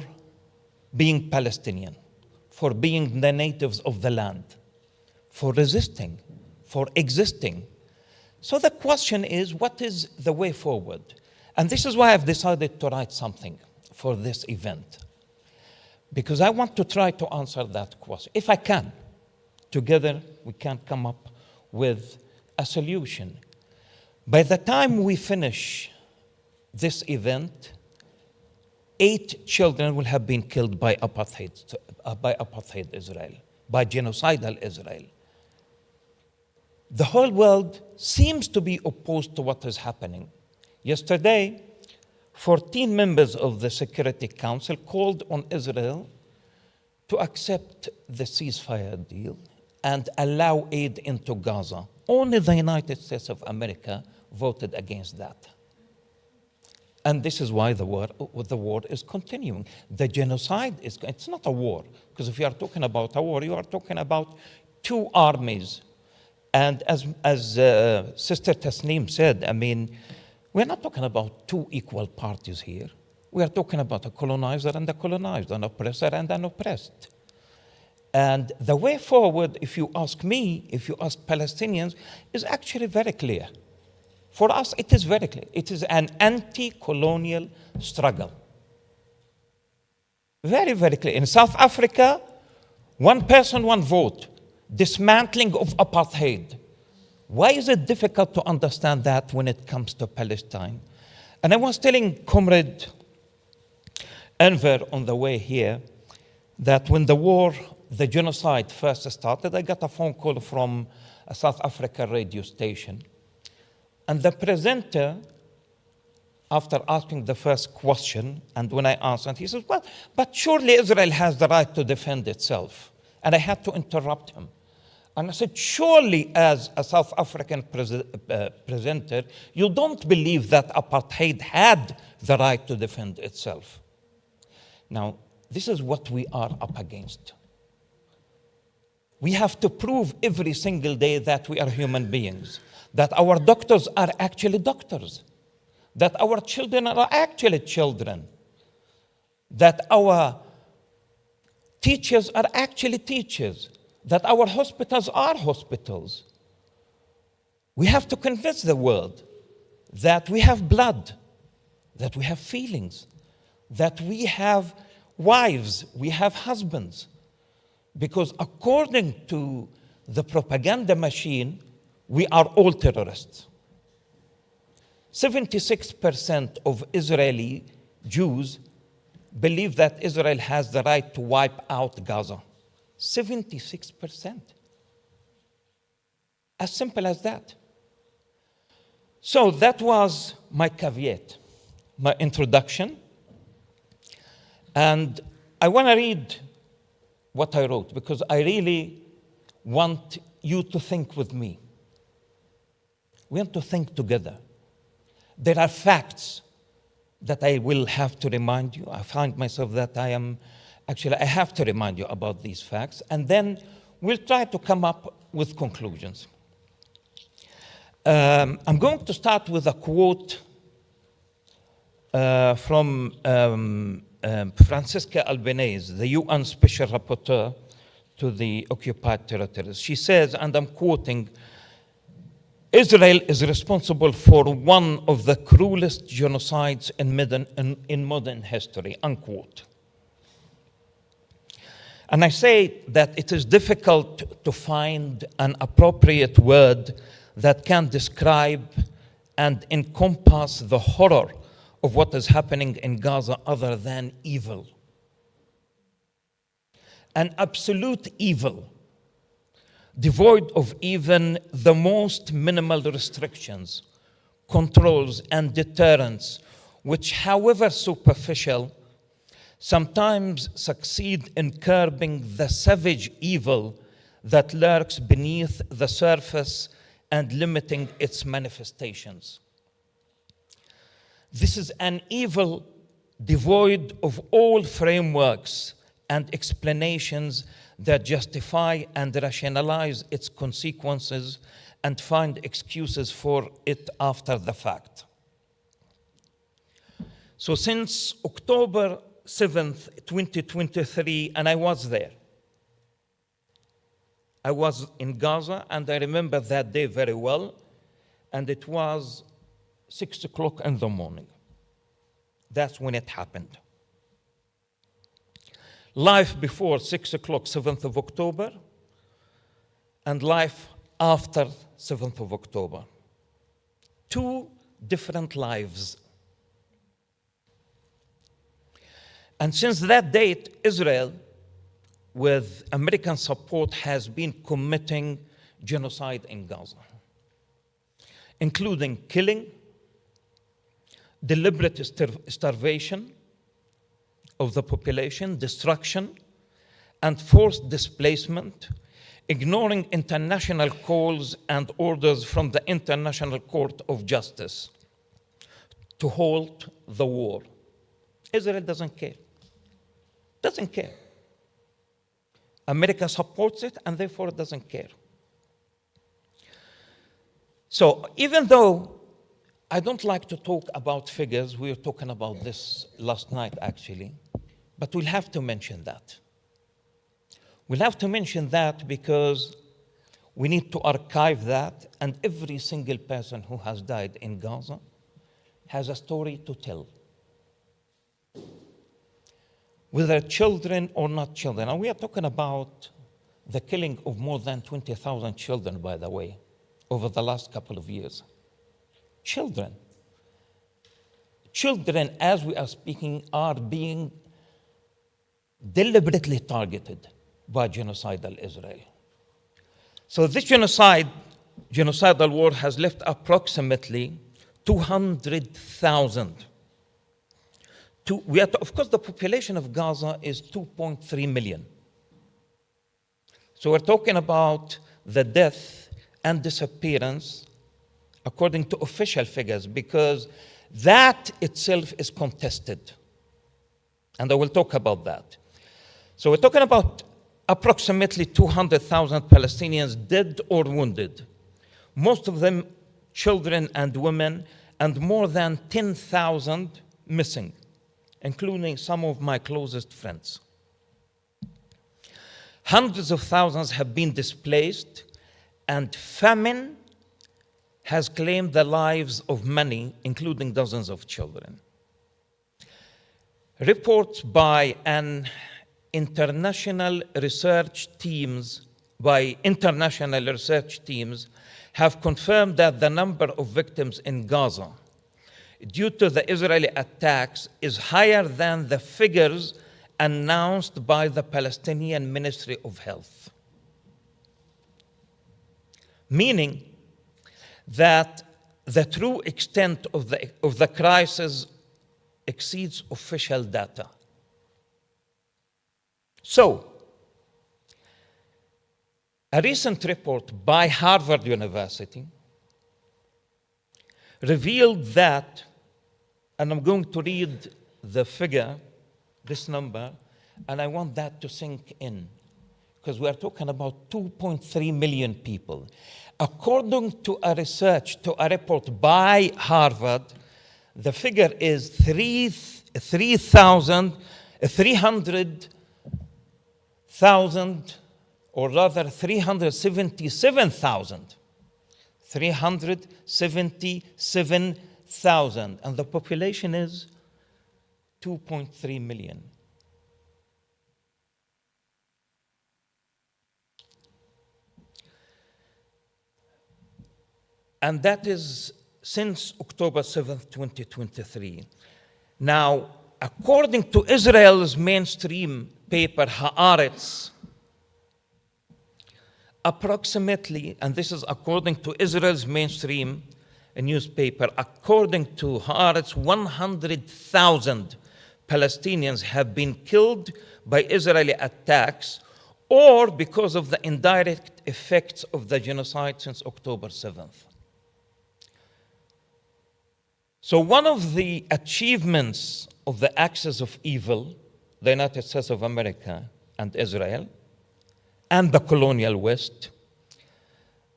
Speaker 5: being Palestinian, for being the natives of the land, for resisting, for existing. So the question is, what is the way forward? And this is why I've decided to write something for this event, because I want to try to answer that question. If I can, together we can come up with a solution. By the time we finish this event, 8 children will have been killed by apartheid Israel, by genocidal Israel. The whole world seems to be opposed to what is happening. Yesterday, 14 members of the Security Council called on Israel to accept the ceasefire deal and allow aid into Gaza. Only the United States of America voted against that. And this is why the war is continuing. The genocide it's not a war, because if you are talking about a war, you are talking about two armies. And as Sister Tasneem said, I mean, we're not talking about two equal parties here. We are talking about a colonizer and a colonized, an oppressor and an oppressed. And the way forward, if you ask me, if you ask Palestinians, is actually very clear. For us, it is very clear. It is an anti-colonial struggle. Very, very clear. In South Africa, one person, one vote. Dismantling of apartheid. Why is it difficult to understand that when it comes to Palestine? And I was telling Comrade Enver on the way here that when the genocide first started, I got a phone call from a South Africa radio station. And the presenter, after asking the first question, and when I answered, he says, well, but surely Israel has the right to defend itself. And I had to interrupt him. And I said, surely as a South African presenter, you don't believe that apartheid had the right to defend itself. Now, this is what we are up against. We have to prove every single day that we are human beings, that our doctors are actually doctors, that our children are actually children, that our teachers are actually teachers, that our hospitals are hospitals. We have to convince the world that we have blood, that we have feelings, that we have wives, we have husbands. Because according to the propaganda machine, we are all terrorists. 76% of Israeli Jews believe that Israel has the right to wipe out Gaza. 76%. As simple as that. So that was my caveat, my introduction. And I want to read what I wrote, because I really want you to think with me. We have to think together. There are facts that I will have to remind you. I find myself that I have to remind you about these facts, and then we'll try to come up with conclusions. I'm going to start with a quote from Francisca Albanese, the UN Special Rapporteur to the occupied territories. She says, and I'm quoting, Israel is responsible for one of the cruelest genocides in modern history, unquote. And I say that it is difficult to find an appropriate word that can describe and encompass the horror of what is happening in Gaza other than evil. An absolute evil, devoid of even the most minimal restrictions, controls, and deterrents, which, however superficial, sometimes succeed in curbing the savage evil that lurks beneath the surface and limiting its manifestations. This is an evil devoid of all frameworks and explanations that justify and rationalize its consequences and find excuses for it after the fact. So since October 7th, 2023, and I was there. I was in Gaza, and I remember that day very well, and it was 6 o'clock in the morning. That's when it happened. Life before 6 o'clock, 7th of October, and life after 7th of October. Two different lives. And since that date, Israel, with American support, has been committing genocide in Gaza, including killing, deliberate starvation of the population, destruction, and forced displacement, ignoring international calls and orders from the International Court of Justice to halt the war. Israel doesn't care. Doesn't care. America supports it, and therefore it doesn't care. So even though I don't like to talk about figures, we were talking about this last night actually, but we'll have to mention that. We'll have to mention that because we need to archive that, and every single person who has died in Gaza has a story to tell. Whether children or not children. And we are talking about the killing of more than 20,000 children, by the way, over the last couple of years. Children. Children, as we are speaking, are being deliberately targeted by genocidal Israel. So this genocidal war has left approximately 200,000. Of course, the population of Gaza is 2.3 million. So we're talking about the death and disappearance according to official figures, because that itself is contested. And I will talk about that. So we're talking about approximately 200,000 Palestinians dead or wounded, most of them children and women, and more than 10,000 missing, including some of my closest friends. Hundreds of thousands have been displaced, and famine has claimed the lives of many, including dozens of children. Reports by international research teams have confirmed that the number of victims in Gaza due to the Israeli attacks is higher than the figures announced by the Palestinian Ministry of Health. Meaning that the true extent of the crisis exceeds official data. So, a recent report by Harvard University revealed that, and I'm going to read the figure, this number, and I want that to sink in, because we are talking about 2.3 million people. According to a report by Harvard, the figure is 377,000, or rather 377,000. 377,000, and the population is 2.3 million. And that is since October 7th, 2023. Now, according to Israel's mainstream paper, Haaretz, approximately, and this is according to Israel's mainstream newspaper, according to Haaretz, 100,000 Palestinians have been killed by Israeli attacks or because of the indirect effects of the genocide since October 7th. So one of the achievements of the axis of evil, the United States of America and Israel, and the colonial West,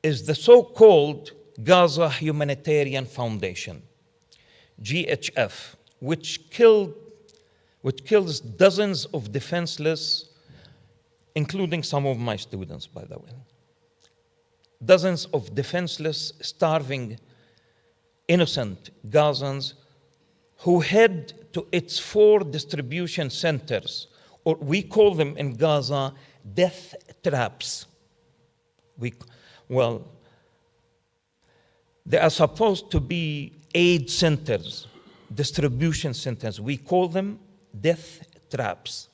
Speaker 5: is the so-called Gaza Humanitarian Foundation, GHF, which kills dozens of defenseless, including some of my students, by the way, dozens of defenseless, starving, innocent Gazans who head to its 4 distribution centers, or we call them in Gaza death traps. They are supposed to be aid centers, distribution centers. We call them death traps,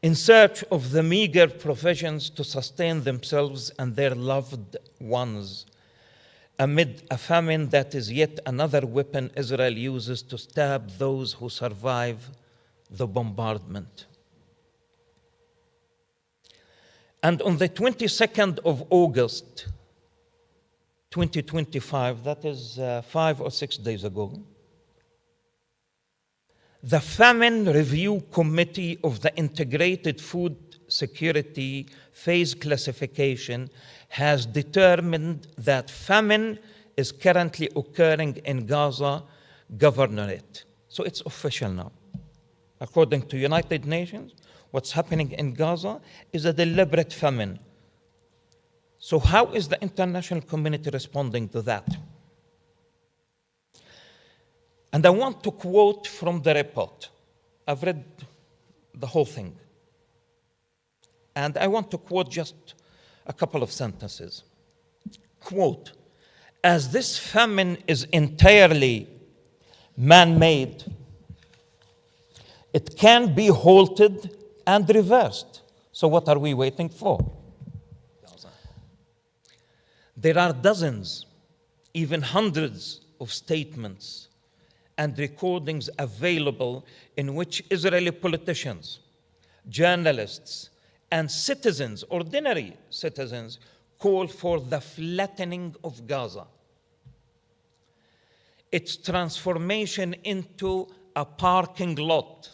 Speaker 5: in search of the meager provisions to sustain themselves and their loved ones amid a famine that is yet another weapon Israel uses to stab those who survive the bombardment. And on the 22nd of August, 2025, that is 5 or 6 days ago, the Famine Review Committee of the Integrated Food Security Phase Classification has determined that famine is currently occurring in Gaza Governorate. So it's official now. According to United Nations, what's happening in Gaza is a deliberate famine. So how is the international community responding to that? And I want to quote from the report. I've read the whole thing. And I want to quote just a couple of sentences. Quote, as this famine is entirely man-made, it can be halted and reversed. So what are we waiting for? There are dozens, even hundreds of statements and recordings available in which Israeli politicians, journalists, and citizens, ordinary citizens, call for the flattening of Gaza, its transformation into a parking lot,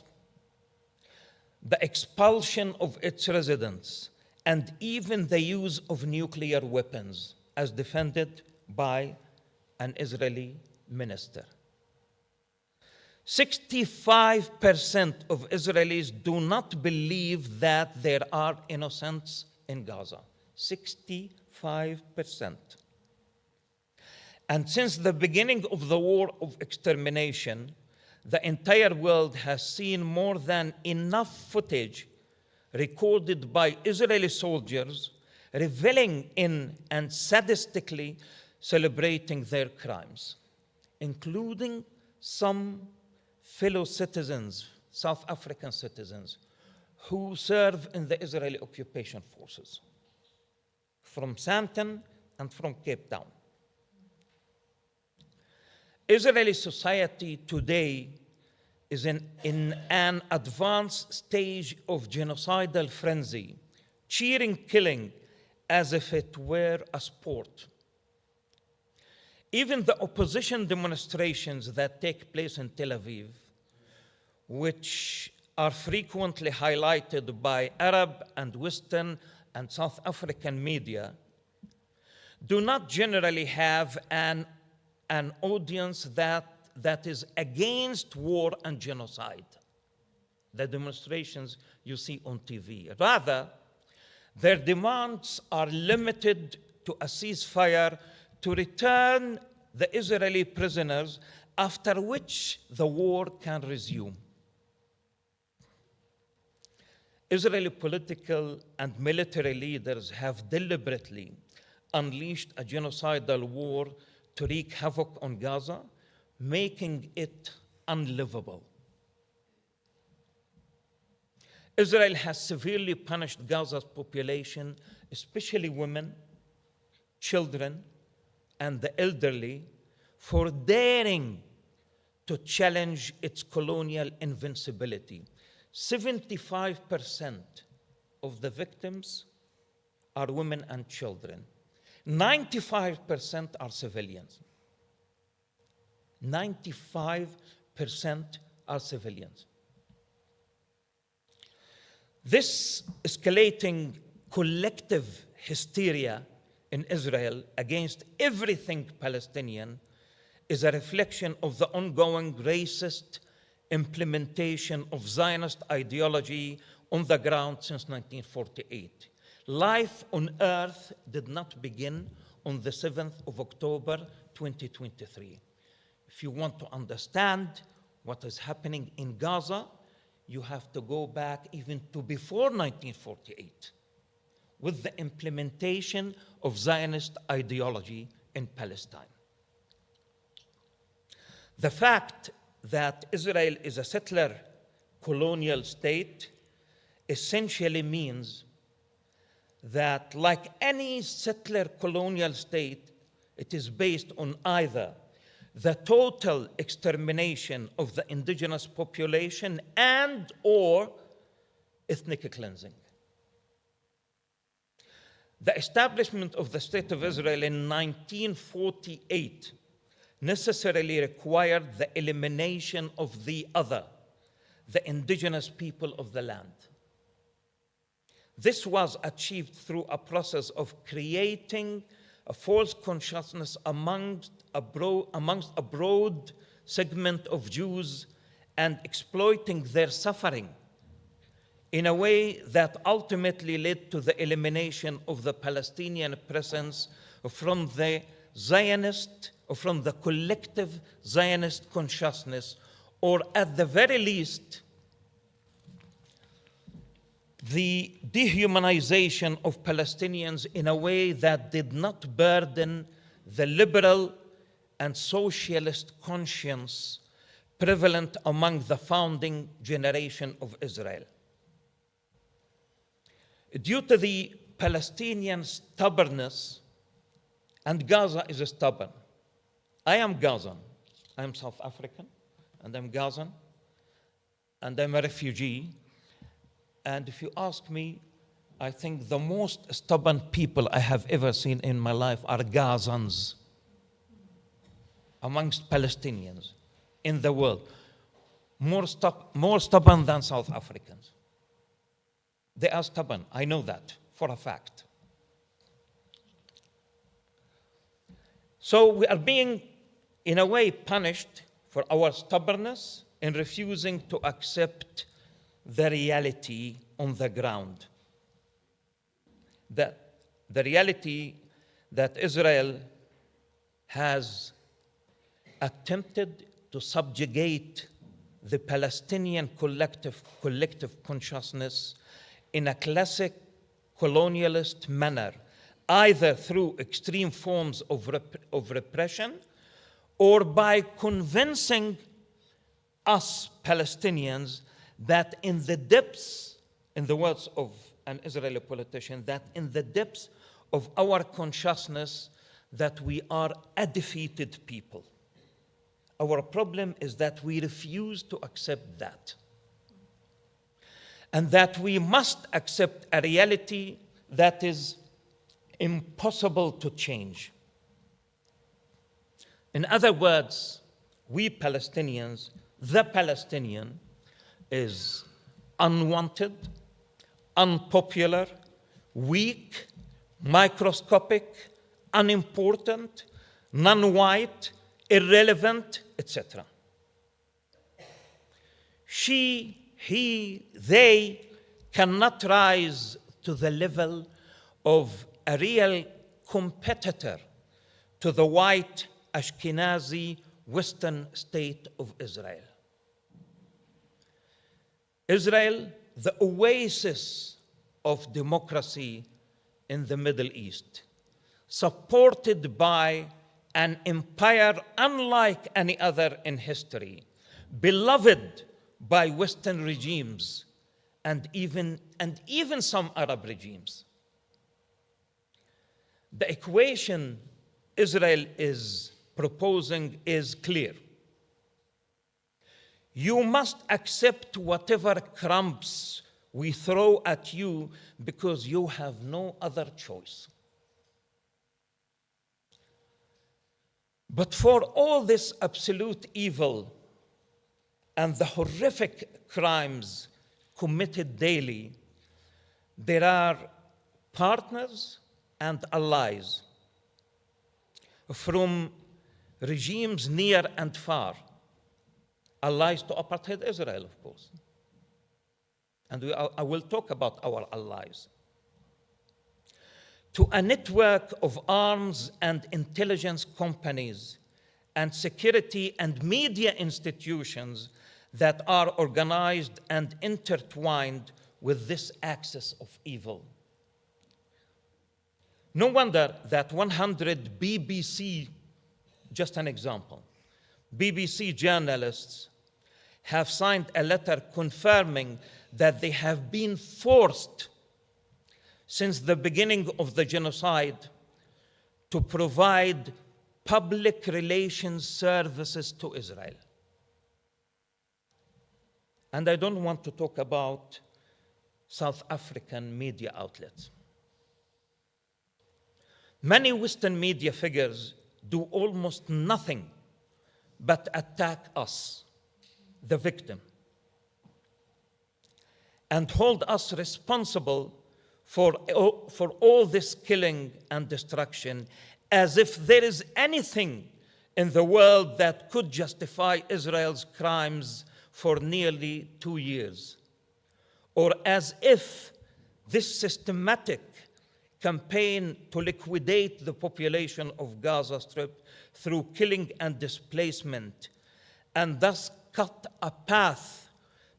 Speaker 5: the expulsion of its residents, and even the use of nuclear weapons, as defended by an Israeli minister. 65% of Israelis do not believe that there are innocents in Gaza. 65%. And since the beginning of the war of extermination, the entire world has seen more than enough footage recorded by Israeli soldiers reveling in and sadistically celebrating their crimes, including some fellow citizens, South African citizens, who serve in the Israeli occupation forces from Sandton and from Cape Town. Israeli society today is in an advanced stage of genocidal frenzy, cheering killing as if it were a sport. Even the opposition demonstrations that take place in Tel Aviv, which are frequently highlighted by Arab and Western and South African media, do not generally have an audience that is against war and genocide, the demonstrations you see on TV. Rather, their demands are limited to a ceasefire to return the Israeli prisoners, after which the war can resume. Israeli political and military leaders have deliberately unleashed a genocidal war to wreak havoc on Gaza, making it unlivable. Israel has severely punished Gaza's population, especially women, children, and the elderly, for daring to challenge its colonial invincibility. 75% of the victims are women and children. 95% are civilians. 95% are civilians. This escalating collective hysteria in Israel against everything Palestinian is a reflection of the ongoing racist implementation of Zionist ideology on the ground since 1948. Life on earth did not begin on the 7th of October, 2023. If you want to understand what is happening in Gaza, you have to go back even to before 1948 with the implementation of Zionist ideology in Palestine. The fact that Israel is a settler colonial state essentially means that, like any settler colonial state, it is based on either the total extermination of the indigenous population and or ethnic cleansing. The establishment of the State of Israel in 1948 necessarily required the elimination of the other, the indigenous people of the land. This was achieved through a process of creating a false consciousness amongst a broad segment of Jews and exploiting their suffering in a way that ultimately led to the elimination of the Palestinian presence from the Zionist, or from the collective Zionist consciousness, or at the very least, the dehumanization of Palestinians in a way that did not burden the liberal and socialist conscience prevalent among the founding generation of Israel. Due to the Palestinian stubbornness, and Gaza is stubborn. I am Gazan. I am South African, and I'm Gazan, and I'm a refugee. And if you ask me, I think the most stubborn people I have ever seen in my life are Gazans amongst Palestinians in the world. More stubborn than South Africans. They are stubborn, I know that for a fact. So we are being, in a way, punished for our stubbornness in refusing to accept the reality on the ground. The reality that Israel has attempted to subjugate the Palestinian collective consciousness in a classic colonialist manner, either through extreme forms of repression or by convincing us Palestinians that in the depths, in the words of an Israeli politician, that in the depths of our consciousness that we are a defeated people. Our problem is that we refuse to accept that. And that we must accept a reality that is impossible to change. In other words, we Palestinians, the Palestinian, is unwanted, unpopular, weak, microscopic, unimportant, non-white, irrelevant, etc. She, he, they cannot rise to the level of a real competitor to the white Ashkenazi Western state of Israel. Israel, the oasis of democracy in the Middle East, supported by an empire unlike any other in history, beloved by Western regimes and even some Arab regimes. The equation Israel is proposing is clear. You must accept whatever crumbs we throw at you because you have no other choice. But for all this absolute evil and the horrific crimes committed daily, there are partners and allies from regimes near and far, allies to apartheid Israel, of course. And I will talk about our allies. To a network of arms and intelligence companies and security and media institutions that are organized and intertwined with this axis of evil. No wonder that 100 BBC, just an example, BBC journalists have signed a letter confirming that they have been forced since the beginning of the genocide to provide public relations services to Israel. And I don't want to talk about South African media outlets. Many Western media figures do almost nothing but attack us, the victim, and hold us responsible for all this killing and destruction, as if there is anything in the world that could justify Israel's crimes for nearly 2 years, or as if this systematic campaign to liquidate the population of Gaza Strip through killing and displacement, and thus cut a path,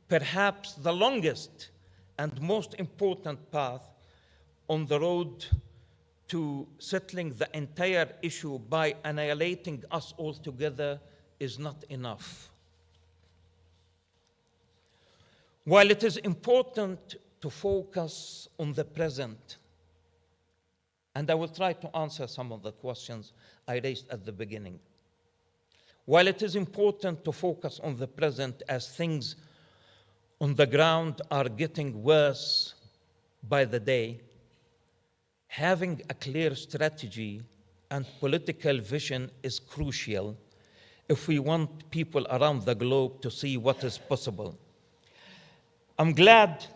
Speaker 5: perhaps the longest and most important path on the road to settling the entire issue by annihilating us altogether, is not enough. While it is important to focus on the present, and I will try to answer some of the questions I raised at the beginning. While it is important to focus on the present, as things on the ground are getting worse by the day, having a clear strategy and political vision is crucial if we want people around the globe to see what is possible. I'm glad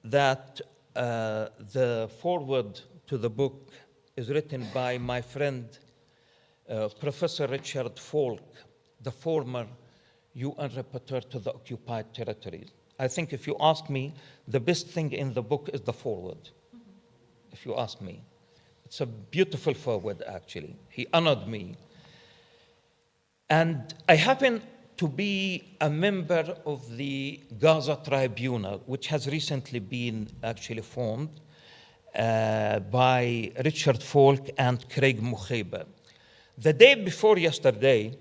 Speaker 5: that the foreword to the book is written by my friend, Professor Richard Falk, the former UN rapporteur to the occupied territories. I think if you ask me, the best thing in the book is the foreword, if you ask me. It's a beautiful foreword, actually. He honored me. And I happen to be a member of the Gaza Tribunal, which has recently been actually formed by Richard Falk and Gqeberha. The day before yesterday,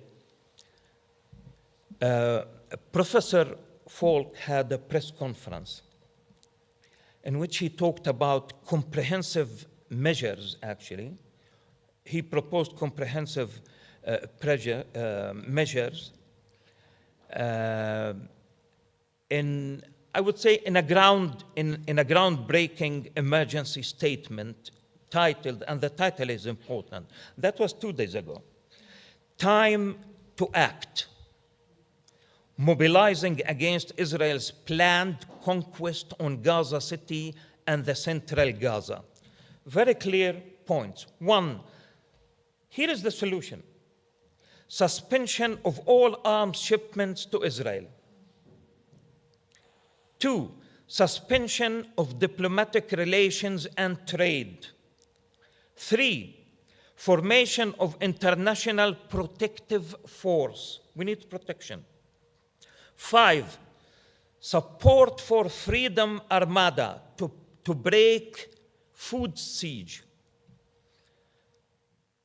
Speaker 5: Professor Falk had a press conference in which he talked about comprehensive measures, actually. He proposed comprehensive measures in, I would say, in a groundbreaking emergency statement titled, and the title is important, that was 2 days ago, Time to Act, Mobilizing Against Israel's Planned Conquest on Gaza City and the Central Gaza. Very clear points. 1, here is the solution. Suspension of all arms shipments to Israel. 2, suspension of diplomatic relations and trade. 3, formation of international protective force. We need protection. 5, support for Freedom Armada to break food siege.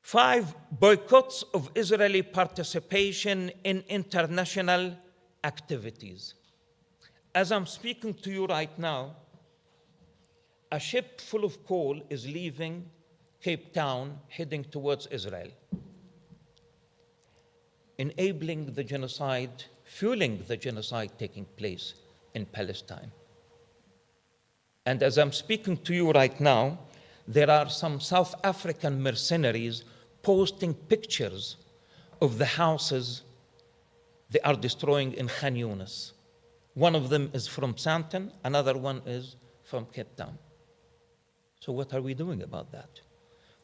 Speaker 5: 5, boycotts of Israeli participation in international activities. As I'm speaking to you right now, a ship full of coal is leaving Cape Town, heading towards Israel, enabling the genocide, fueling the genocide taking place in Palestine. And as I'm speaking to you right now, there are some South African mercenaries posting pictures of the houses they are destroying in Khan Yunis. One of them is from Sandton, another one is from Cape Town. So what are we doing about that?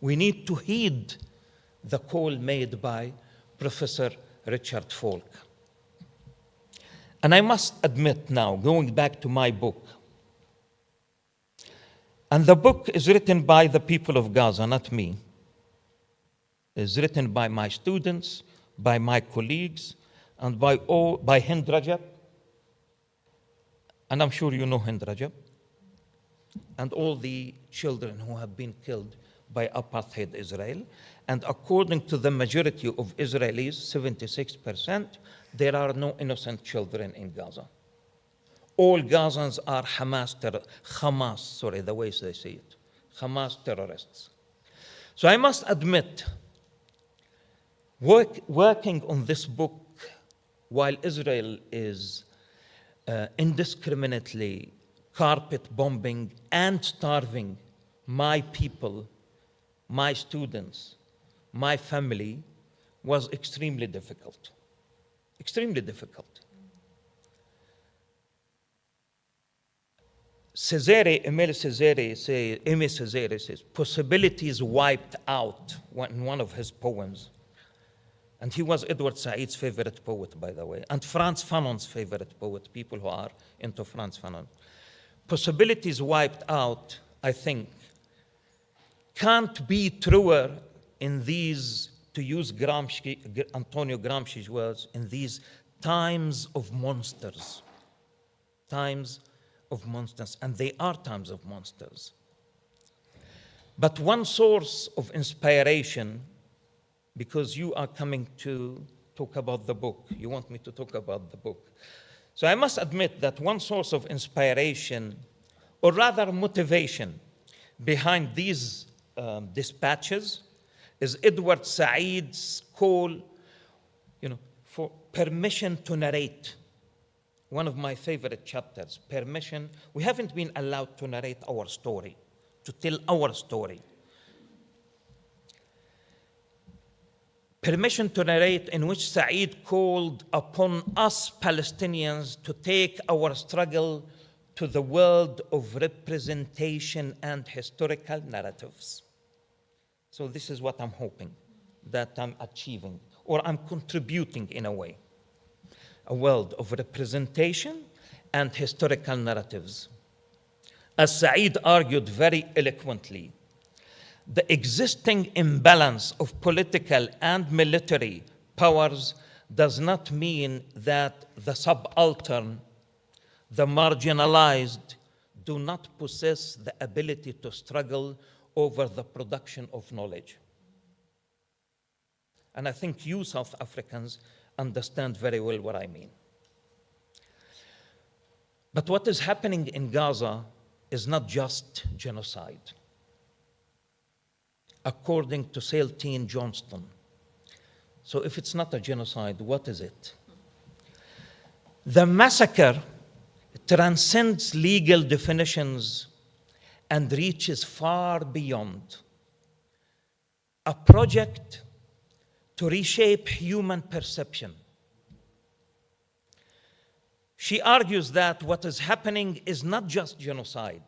Speaker 5: We need to heed the call made by Professor Richard Falk. And I must admit now, going back to my book, and the book is written by the people of Gaza, not me. It's written by my students, by my colleagues, and by Hind Rajab, and I'm sure you know Hind Rajab, and all the children who have been killed by apartheid Israel. And according to the majority of Israelis, 76%, there are no innocent children in Gaza. All Gazans are Hamas, the way they say it, Hamas terrorists. So I must admit, working on this book while Israel is indiscriminately carpet bombing and starving my people my students, my family, was extremely difficult. Extremely difficult. Emile Césaire says, possibilities wiped out in one of his poems. And he was Edward Said's favorite poet, by the way, and Frantz Fanon's favorite poet, people who are into Frantz Fanon. Possibilities wiped out, I think, can't be truer in these, to use Antonio Gramsci's words, in these times of monsters. Times of monsters, and they are times of monsters. But one source of inspiration, because you are coming to talk about the book, you want me to talk about the book. So I must admit that one source of inspiration, or rather motivation, behind these dispatches is Edward Said's call, for permission to narrate. One of my favorite chapters, permission. We haven't been allowed to narrate our story, to tell our story. Permission to narrate, in which Said called upon us Palestinians to take our struggle to the world of representation and historical narratives. So this is what I'm hoping that I'm achieving, or I'm contributing in a way. A world of representation and historical narratives. As Said argued very eloquently, the existing imbalance of political and military powers does not mean that the subaltern, the marginalized, do not possess the ability to struggle over the production of knowledge. And I think you South Africans understand very well what I mean. But what is happening in Gaza is not just genocide. According to Saltine Johnston. So if it's not a genocide, what is it? The massacre transcends legal definitions and reaches far beyond. A project to reshape human perception. She argues that what is happening is not just genocide,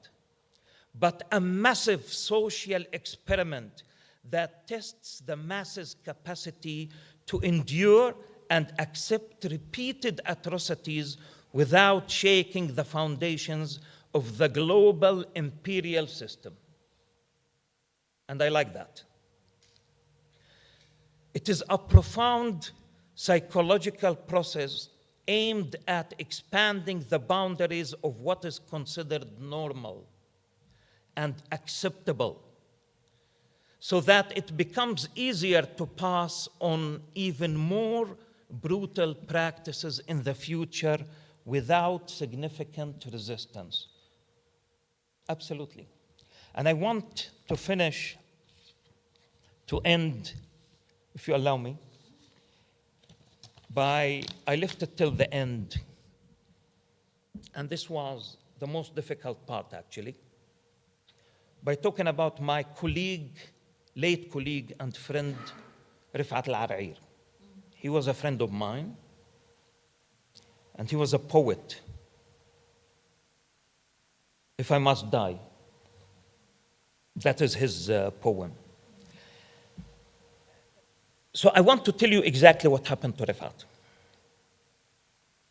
Speaker 5: but a massive social experiment that tests the masses' capacity to endure and accept repeated atrocities without shaking the foundations of the global imperial system. And I like that. It is a profound psychological process aimed at expanding the boundaries of what is considered normal and acceptable, so that it becomes easier to pass on even more brutal practices in the future without significant resistance. Absolutely. And I want to finish, to end, if you allow me, I left it till the end. And this was the most difficult part, actually, by talking about my colleague, late colleague and friend, Rifat Al-Arair. He was a friend of mine, and he was a poet. If I must die, that is his poem. So I want to tell you exactly what happened to Rifat.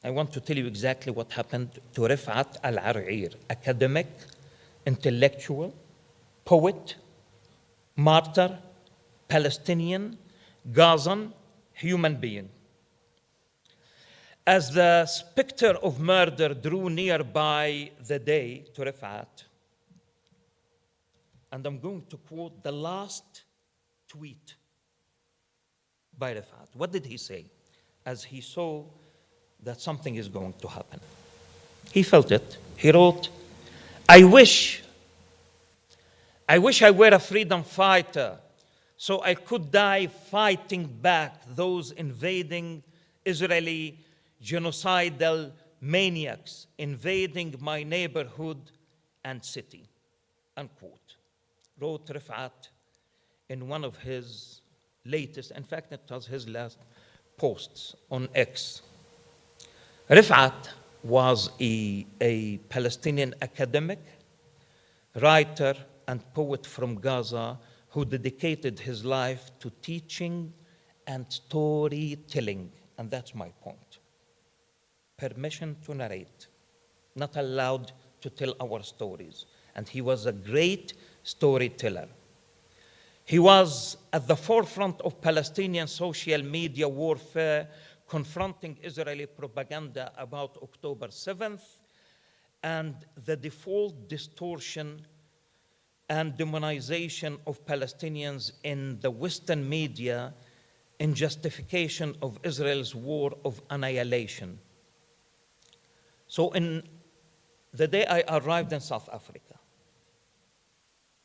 Speaker 5: I want to tell you exactly what happened to Rifat Al-Arair, academic, intellectual, poet, martyr, Palestinian, Gazan, human being. As the specter of murder drew near by the day to Rifat, and I'm going to quote the last tweet by Rifat. What did he say as he saw that something is going to happen? He felt it. He wrote, I wish I were a freedom fighter so I could die fighting back those invading Israeli genocidal maniacs invading my neighborhood and city, unquote, wrote Rifat in one of his latest, in fact, it was his last posts on X. Rifat was a Palestinian academic, writer, and poet from Gaza who dedicated his life to teaching and storytelling. And that's my point. Permission to narrate, not allowed to tell our stories. And he was a great storyteller. He was at the forefront of Palestinian social media warfare, confronting Israeli propaganda about October 7th and the default distortion and demonization of Palestinians in the Western media in justification of Israel's war of annihilation. So in the day I arrived in South Africa,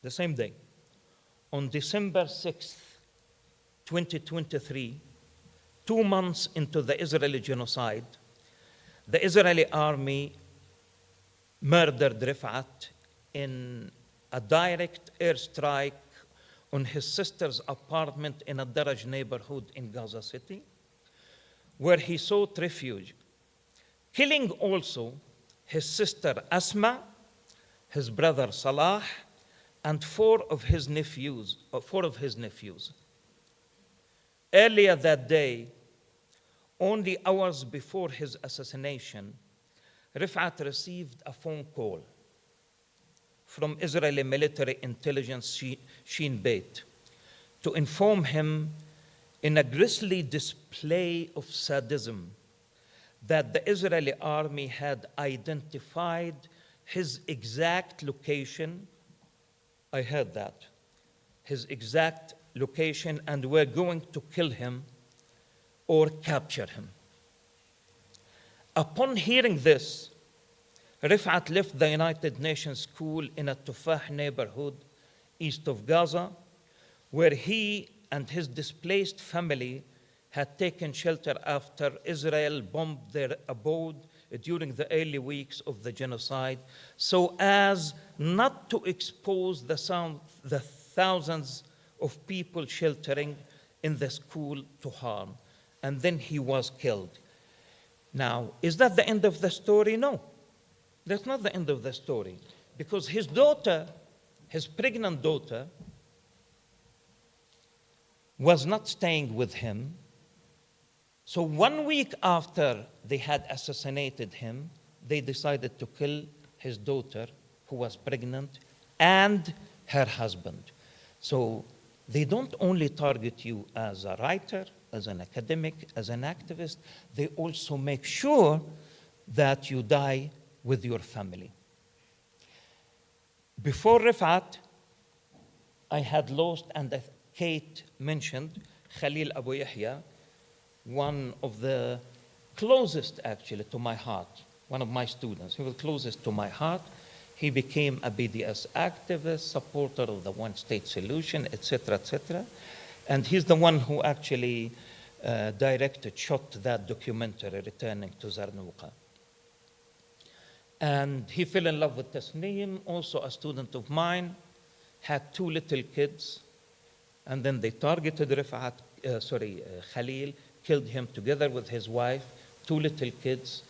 Speaker 5: the same day, on December 6th, 2023, 2 months into the Israeli genocide, the Israeli army murdered Rifat in a direct airstrike on his sister's apartment in a Daraj neighborhood in Gaza City, where he sought refuge, killing also his sister Asma, his brother Salah, and four of his nephews. Earlier that day, only hours before his assassination, Rifat received a phone call from Israeli military intelligence Shin Bet to inform him in a grisly display of sadism that the Israeli army had identified his exact location. I heard that, his exact location, and were going to kill him or capture him. Upon hearing this, Rifat left the United Nations school in a Tufah neighborhood east of Gaza, where he and his displaced family had taken shelter after Israel bombed their abode during the early weeks of the genocide, so as not to expose the thousands of people sheltering in the school to harm. And then he was killed. Now, is that the end of the story? No, that's not the end of the story, because his daughter, his pregnant daughter, was not staying with him. So 1 week after they had assassinated him, they decided to kill his daughter, who was pregnant, and her husband. So they don't only target you as a writer, as an academic, as an activist, they also make sure that you die with your family. Before Rifat, I had lost, and Kate mentioned, Khalil Abu Yahya, one of the closest actually to my heart, one of my students. He was closest to my heart. He became a BDS activist, supporter of the one-state solution, etc., etc. And he's the one who actually shot that documentary, Returning to Zarnuqa. And he fell in love with Tasneem, also a student of mine, had 2 little kids, and then they targeted Khalil, killed him together with his wife, 2 little kids,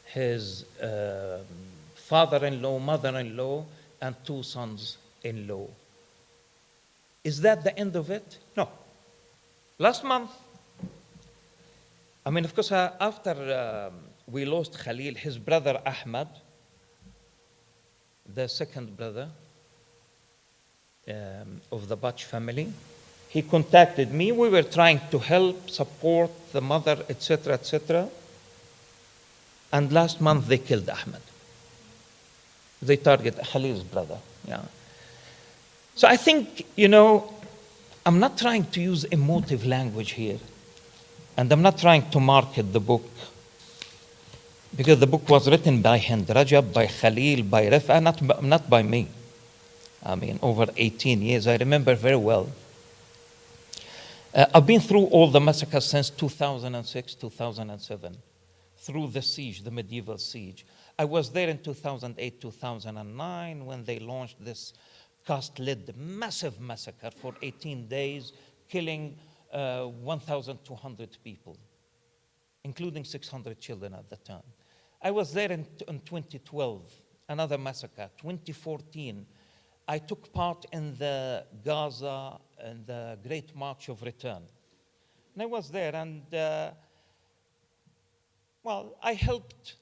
Speaker 5: his father-in-law, mother-in-law, and 2 sons-in-law. Is that the end of it? No. Last month, I mean, of course, after we lost Khalil, his brother Ahmad, the second brother of the Bach family, he contacted me. We were trying to help, support the mother, etc., etc. And last month, they killed Ahmed. They targeted Khalil's brother. Yeah. So I think, I'm not trying to use emotive language here. And I'm not trying to market the book, because the book was written by Hind Rajab, by Khalil, by Rifa, not by me. I mean, over 18 years, I remember very well. I've been through all the massacres since 2006, 2007, through the siege, the medieval siege. I was there in 2008, 2009, when they launched this caste-led massive massacre for 18 days, killing 1,200 people, including 600 children at the time. I was there in 2012, another massacre. 2014, I took part in the Gaza and the Great March of Return. And I was there, and well, I helped,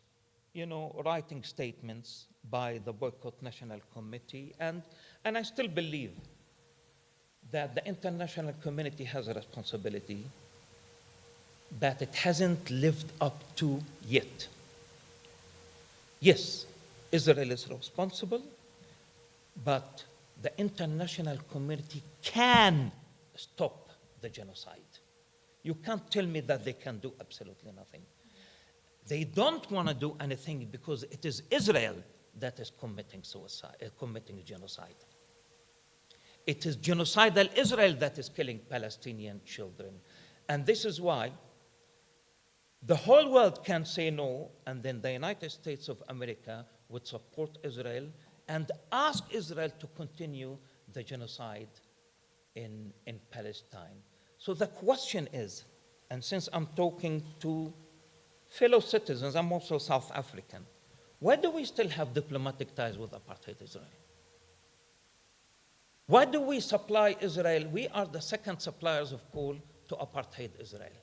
Speaker 5: writing statements by the Boycott National Committee, and I still believe that the international community has a responsibility that it hasn't lived up to yet. Yes, Israel is responsible, but the international community can stop the genocide. You can't tell me that they can do absolutely nothing. They don't want to do anything because it is Israel that is committing suicide, committing genocide. It is genocidal Israel that is killing Palestinian children. And this is why the whole world can say no, and then the United States of America would support Israel and ask Israel to continue the genocide in Palestine. So the question is, and since I'm talking to fellow citizens, I'm also South African, why do we still have diplomatic ties with apartheid Israel? Why do we supply Israel? We are the second suppliers of coal to apartheid Israel.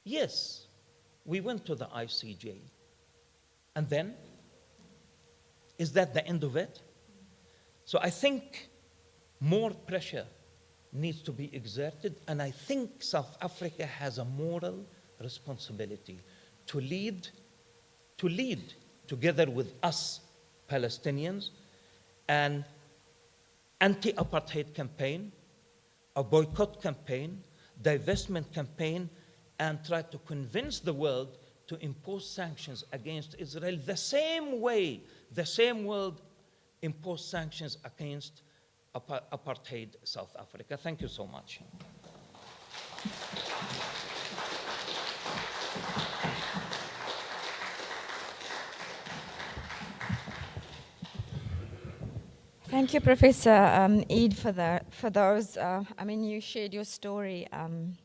Speaker 5: Yes, we went to the ICJ. And then, is that the end of it? So I think more pressure needs to be exerted, and I think South Africa has a moral responsibility to lead together with us Palestinians an anti-apartheid campaign, a boycott campaign, divestment campaign, and try to convince the world to impose sanctions against Israel the same way the world imposed sanctions against apartheid South Africa. Thank you so much.
Speaker 1: Thank you, Professor Eid, for those. You shared your story. And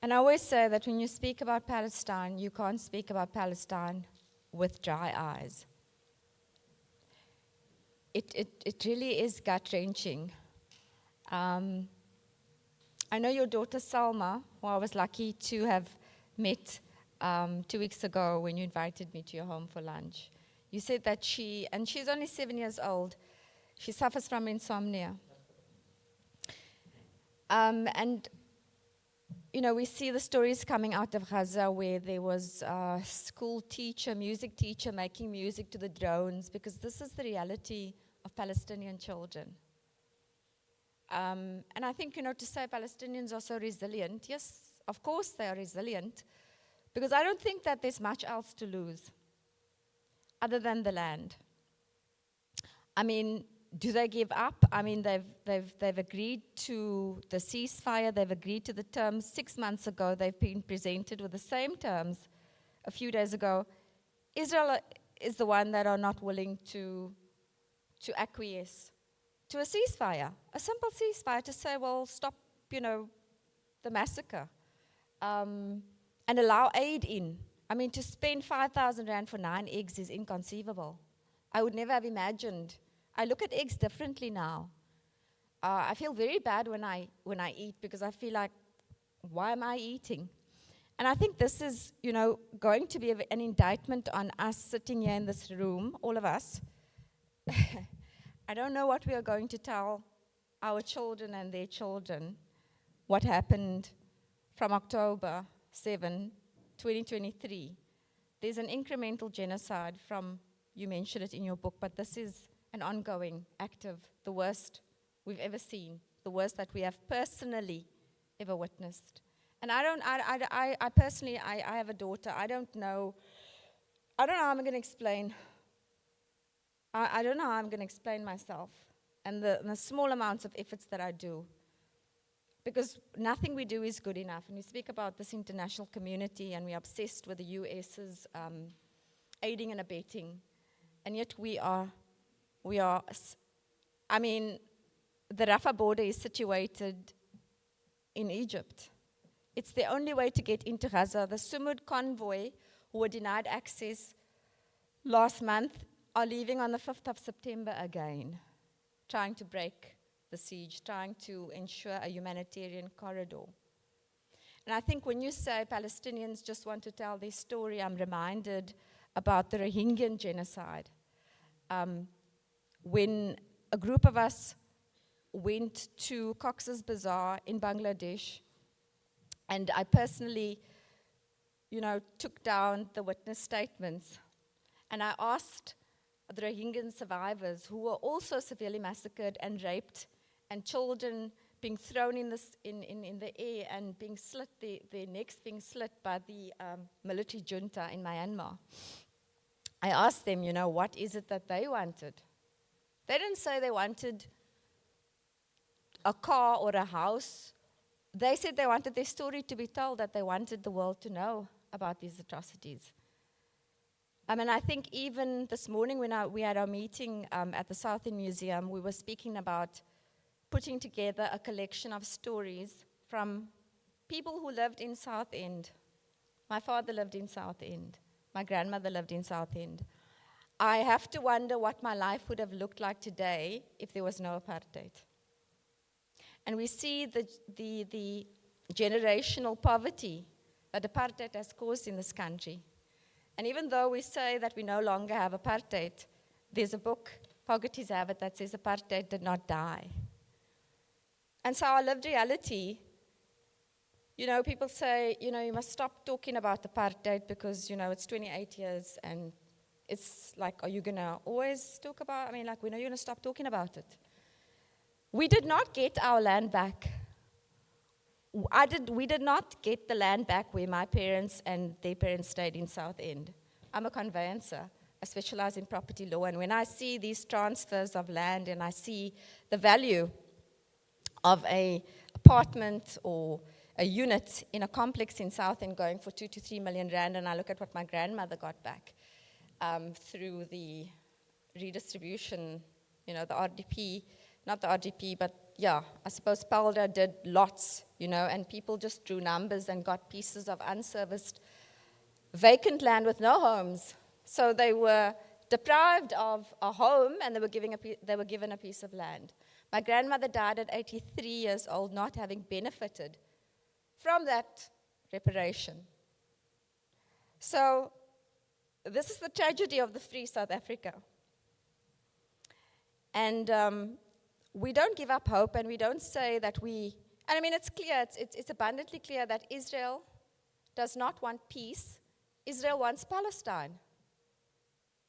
Speaker 1: I always say that when you speak about Palestine, you can't speak about Palestine with dry eyes. It really is gut-wrenching. I know your daughter Salma, who I was lucky to have met 2 weeks ago when you invited me to your home for lunch. You said that she's only 7 years old, she suffers from insomnia. We see the stories coming out of Gaza where there was a school teacher, music teacher, making music to the drones, because this is the reality of Palestinian children. And I think, to say Palestinians are so resilient, yes, of course they are resilient, because I don't think that there's much else to lose other than the land. Do they give up? They've agreed to the ceasefire. They've agreed to the terms. 6 months ago, they've been presented with the same terms. A few days ago, Israel is the one that are not willing to acquiesce to a ceasefire, a simple ceasefire to say, well, stop, the massacre, and allow aid in. To spend 5,000 rand for 9 eggs is inconceivable. I would never have imagined. I look at eggs differently now. I feel very bad when I eat, because I feel like, why am I eating? And I think this is, going to be an indictment on us sitting here in this room, all of us. I don't know what we are going to tell our children and their children, what happened from October 7, 2023. There's an incremental genocide from, you mentioned it in your book, but this is an ongoing, active, the worst we've ever seen, the worst that we have personally ever witnessed. And I personally have a daughter. I don't know how I'm going to explain. I don't know how I'm going to explain myself and the small amounts of efforts that I do. Because nothing we do is good enough. And we speak about this international community, and we're obsessed with the US's aiding and abetting. And yet we are we are, I mean, the Rafah border is situated in Egypt. It's the only way to get into Gaza. The Sumud convoy, who were denied access last month, are leaving on the 5th of September again, trying to break the siege, trying to ensure a humanitarian corridor. And I think when you say Palestinians just want to tell their story, I'm reminded about the Rohingya genocide. When a group of us went to Cox's Bazar in Bangladesh, and I personally, took down the witness statements, and I asked the Rohingya survivors, who were also severely massacred and raped, and children being thrown in the air and being slit, their necks being slit by the military junta in Myanmar. I asked them, what is it that they wanted? They didn't say they wanted a car or a house. They said they wanted their story to be told, that they wanted the world to know about these atrocities. I think even this morning when we had our meeting at the South End Museum, we were speaking about putting together a collection of stories from people who lived in South End. My father lived in South End. My grandmother lived in South End. I have to wonder what my life would have looked like today if there was no apartheid. And we see the generational poverty that apartheid has caused in this country. And even though we say that we no longer have apartheid, there's a book, Poverty's Habit, that says apartheid did not die. And so our lived reality, people say, you must stop talking about apartheid because, it's 28 years and it's like, are you going to always talk about, when are you going to stop talking about it? We did not get our land back. We did not get the land back where my parents and their parents stayed in South End. I'm a conveyancer. I specialize in property law. And when I see these transfers of land and I see the value of an apartment or a unit in a complex in South End going for 2 to 3 million rand, and I look at what my grandmother got back through the redistribution, the RDP, not the RDP, but I suppose Palda did lots, and people just drew numbers and got pieces of unserviced, vacant land with no homes. So they were deprived of a home, and they were given a piece of land. My grandmother died at 83 years old, not having benefited from that reparation. So this is the tragedy of the free South Africa. And we don't give up hope, and we don't say that it's clear, it's abundantly clear that Israel does not want peace. Israel wants Palestine.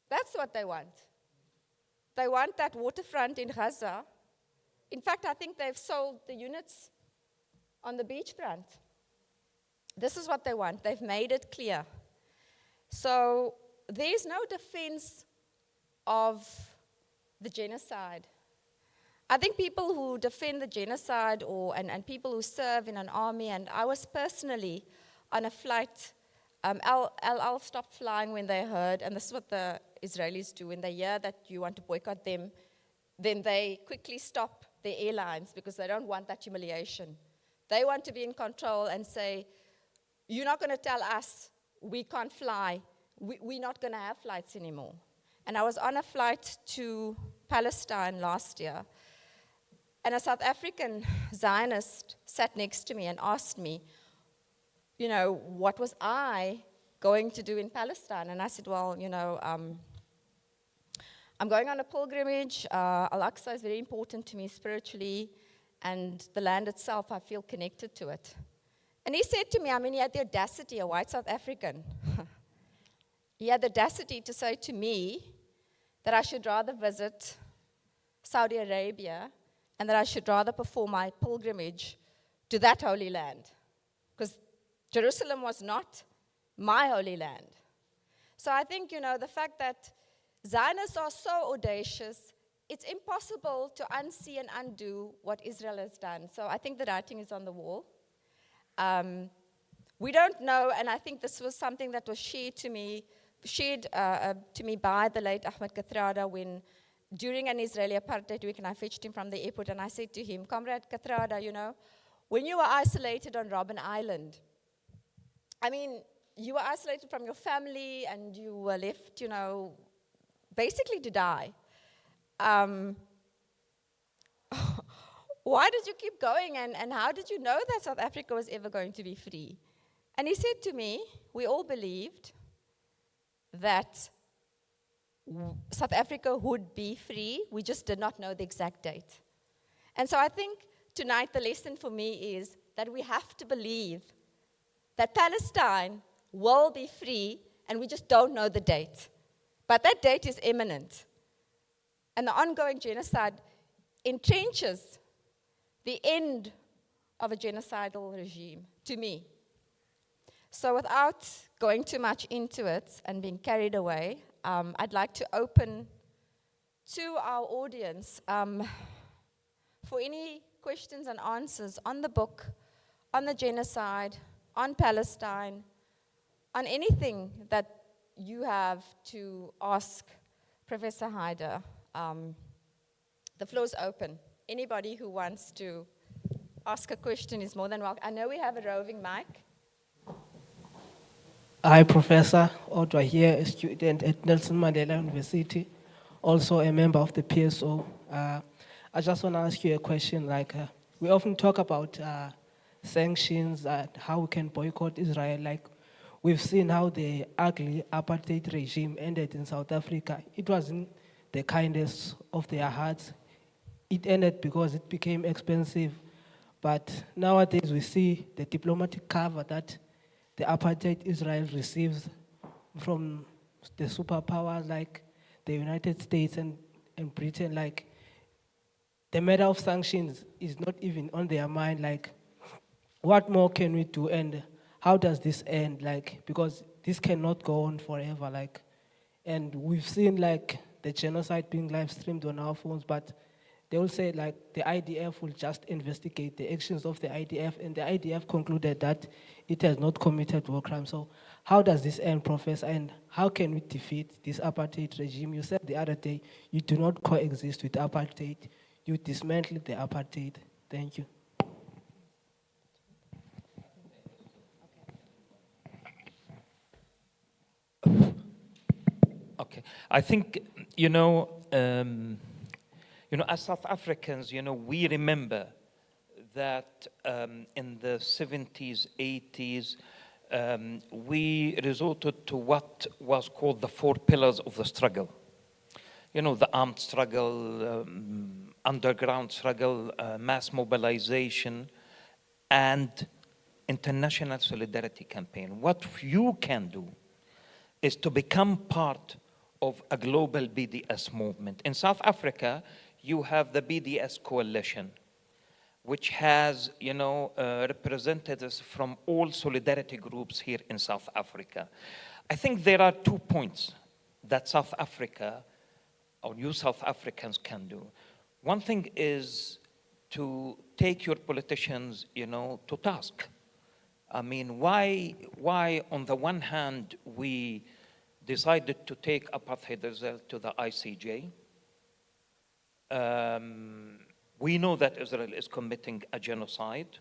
Speaker 1: That's what they want. They want that waterfront in Gaza. In fact, I think they've sold the units on the beachfront. This is what they want. They've made it clear. So there's no defense of the genocide. I think people who defend the genocide and people who serve in an army, and I was personally on a flight, Al stopped flying when they heard, and this is what the Israelis do, when they hear that you want to boycott them, then they quickly stop their airlines because they don't want that humiliation. They want to be in control and say, you're not going to tell us we can't fly. We're not going to have flights anymore. And I was on a flight to Palestine last year, and a South African Zionist sat next to me and asked me, what was I going to do in Palestine? And I said, well, I'm going on a pilgrimage. Al-Aqsa is very important to me spiritually, and the land itself, I feel connected to it. And he said to me, he had the audacity, a white South African, he had the audacity to say to me that I should rather visit Saudi Arabia and that I should rather perform my pilgrimage to that holy land, because Jerusalem was not my holy land. So I think, the fact that Zionists are so audacious, it's impossible to unsee and undo what Israel has done. So I think the writing is on the wall. We don't know, and I think this was something that was shared to me by the late Ahmed Kathrada when during an Israeli apartheid week, and I fetched him from the airport, and I said to him, Comrade Katrada, you know, when you were isolated on Robben Island, I mean, you were isolated from your family, and you were left, you know, basically to die. Why did you keep going, and how did you know that South Africa was ever going to be free? And he said to me, we all believed that South Africa would be free, we just did not know the exact date. And so I think tonight the lesson for me is that we have to believe that Palestine will be free, and we just don't know the date. But that date is imminent. And the ongoing genocide entrenches the end of a genocidal regime, to me. So without going too much into it and being carried away, I'd like to open to our audience for any questions and answers on the book, on the genocide, on Palestine, on anything that you have to ask Professor Haidar. The floor is open. Anybody who wants to ask a question is more than welcome. I know we have a roving mic.
Speaker 6: Hi, Professor Odwa here, a student at Nelson Mandela University, also a member of the PSO. I just want to ask you a question. We often talk about sanctions and how we can boycott Israel. Like, we've seen how the ugly apartheid regime ended in South Africa. It wasn't the kindest of their hearts. It ended because it became expensive. But nowadays we see the diplomatic cover that the apartheid Israel receives from the superpowers like the United States and Britain. Like, the matter of sanctions is not even on their mind. Like, what more can we do, and how does this end? Like, because this cannot go on forever. Like, and we've seen like the genocide being live streamed on our phones, but they will say like the IDF will just investigate the actions of the IDF, and the IDF concluded that it has not committed war crimes. So how does this end, Professor, and how can we defeat this apartheid regime? You said the other day you do not coexist with apartheid, you dismantle the apartheid. Thank you.
Speaker 5: Okay, I think, as South Africans, we remember that in the 70s, 80s, we resorted to what was called the 4 pillars of the struggle. The armed struggle, underground struggle, mass mobilization, and international solidarity campaign. What you can do is to become part of a global BDS movement. In South Africa, you have the BDS coalition, which has, representatives from all solidarity groups here in South Africa. I think there are 2 points that South Africa, or you South Africans, can do. One thing is to take your politicians, to task. I mean, why on the one hand we decided to take apartheid Israel to the ICJ? We know that Israel is committing a genocide,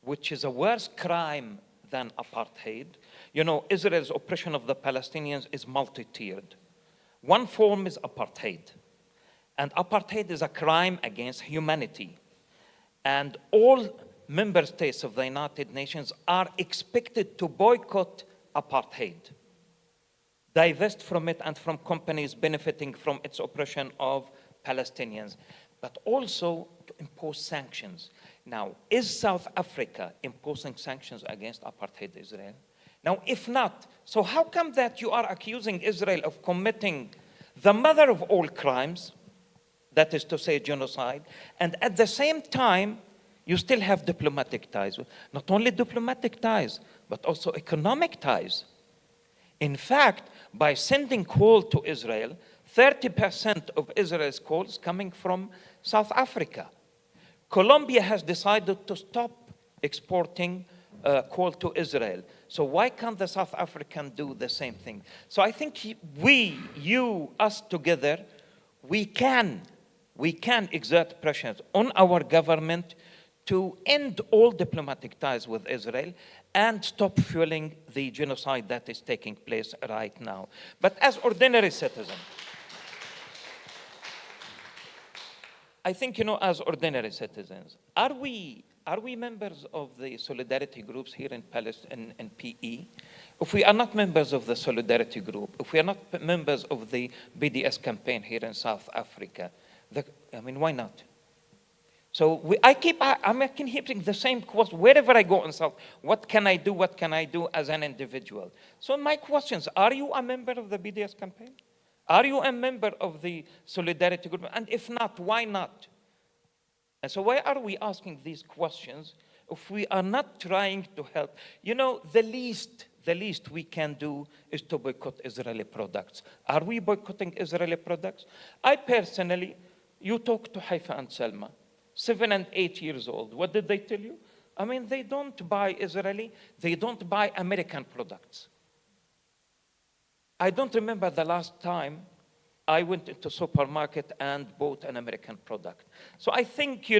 Speaker 5: which is a worse crime than apartheid. Israel's oppression of the Palestinians is multi-tiered. One form is apartheid, and apartheid is a crime against humanity. And all member states of the United Nations are expected to boycott apartheid, divest from it and from companies benefiting from its oppression of Palestinians, but also to impose sanctions. Now, is South Africa imposing sanctions against apartheid Israel? Now, if not, so how come that you are accusing Israel of committing the mother of all crimes, that is to say genocide, and at the same time, you still have diplomatic ties? Not only diplomatic ties, but also economic ties. In fact, by sending coal to Israel, 30% of Israel's coal is coming from South Africa. Colombia has decided to stop exporting coal to Israel. So why can't the South African do the same thing? So I think us together, we can exert pressures on our government to end all diplomatic ties with Israel and stop fueling the genocide that is taking place right now. But as ordinary citizens, I think, as ordinary citizens, are we members of the solidarity groups here in Palestine, in PE? If we are not members of the solidarity group, if we are not members of the BDS campaign here in South Africa, why not? So I'm hearing the same question wherever I go in South. What can I do? What can I do as an individual? So my questions: are you a member of the BDS campaign? Are you a member of the solidarity group? And if not, why not? And so why are we asking these questions if we are not trying to help? The least we can do is to boycott Israeli products. Are we boycotting Israeli products? I personally, you talk to Haifa and Selma, 7 and 8 years old. What did they tell you? They don't buy Israeli, they don't buy American products. I don't remember the last time I went into a supermarket and bought an American product. So I think,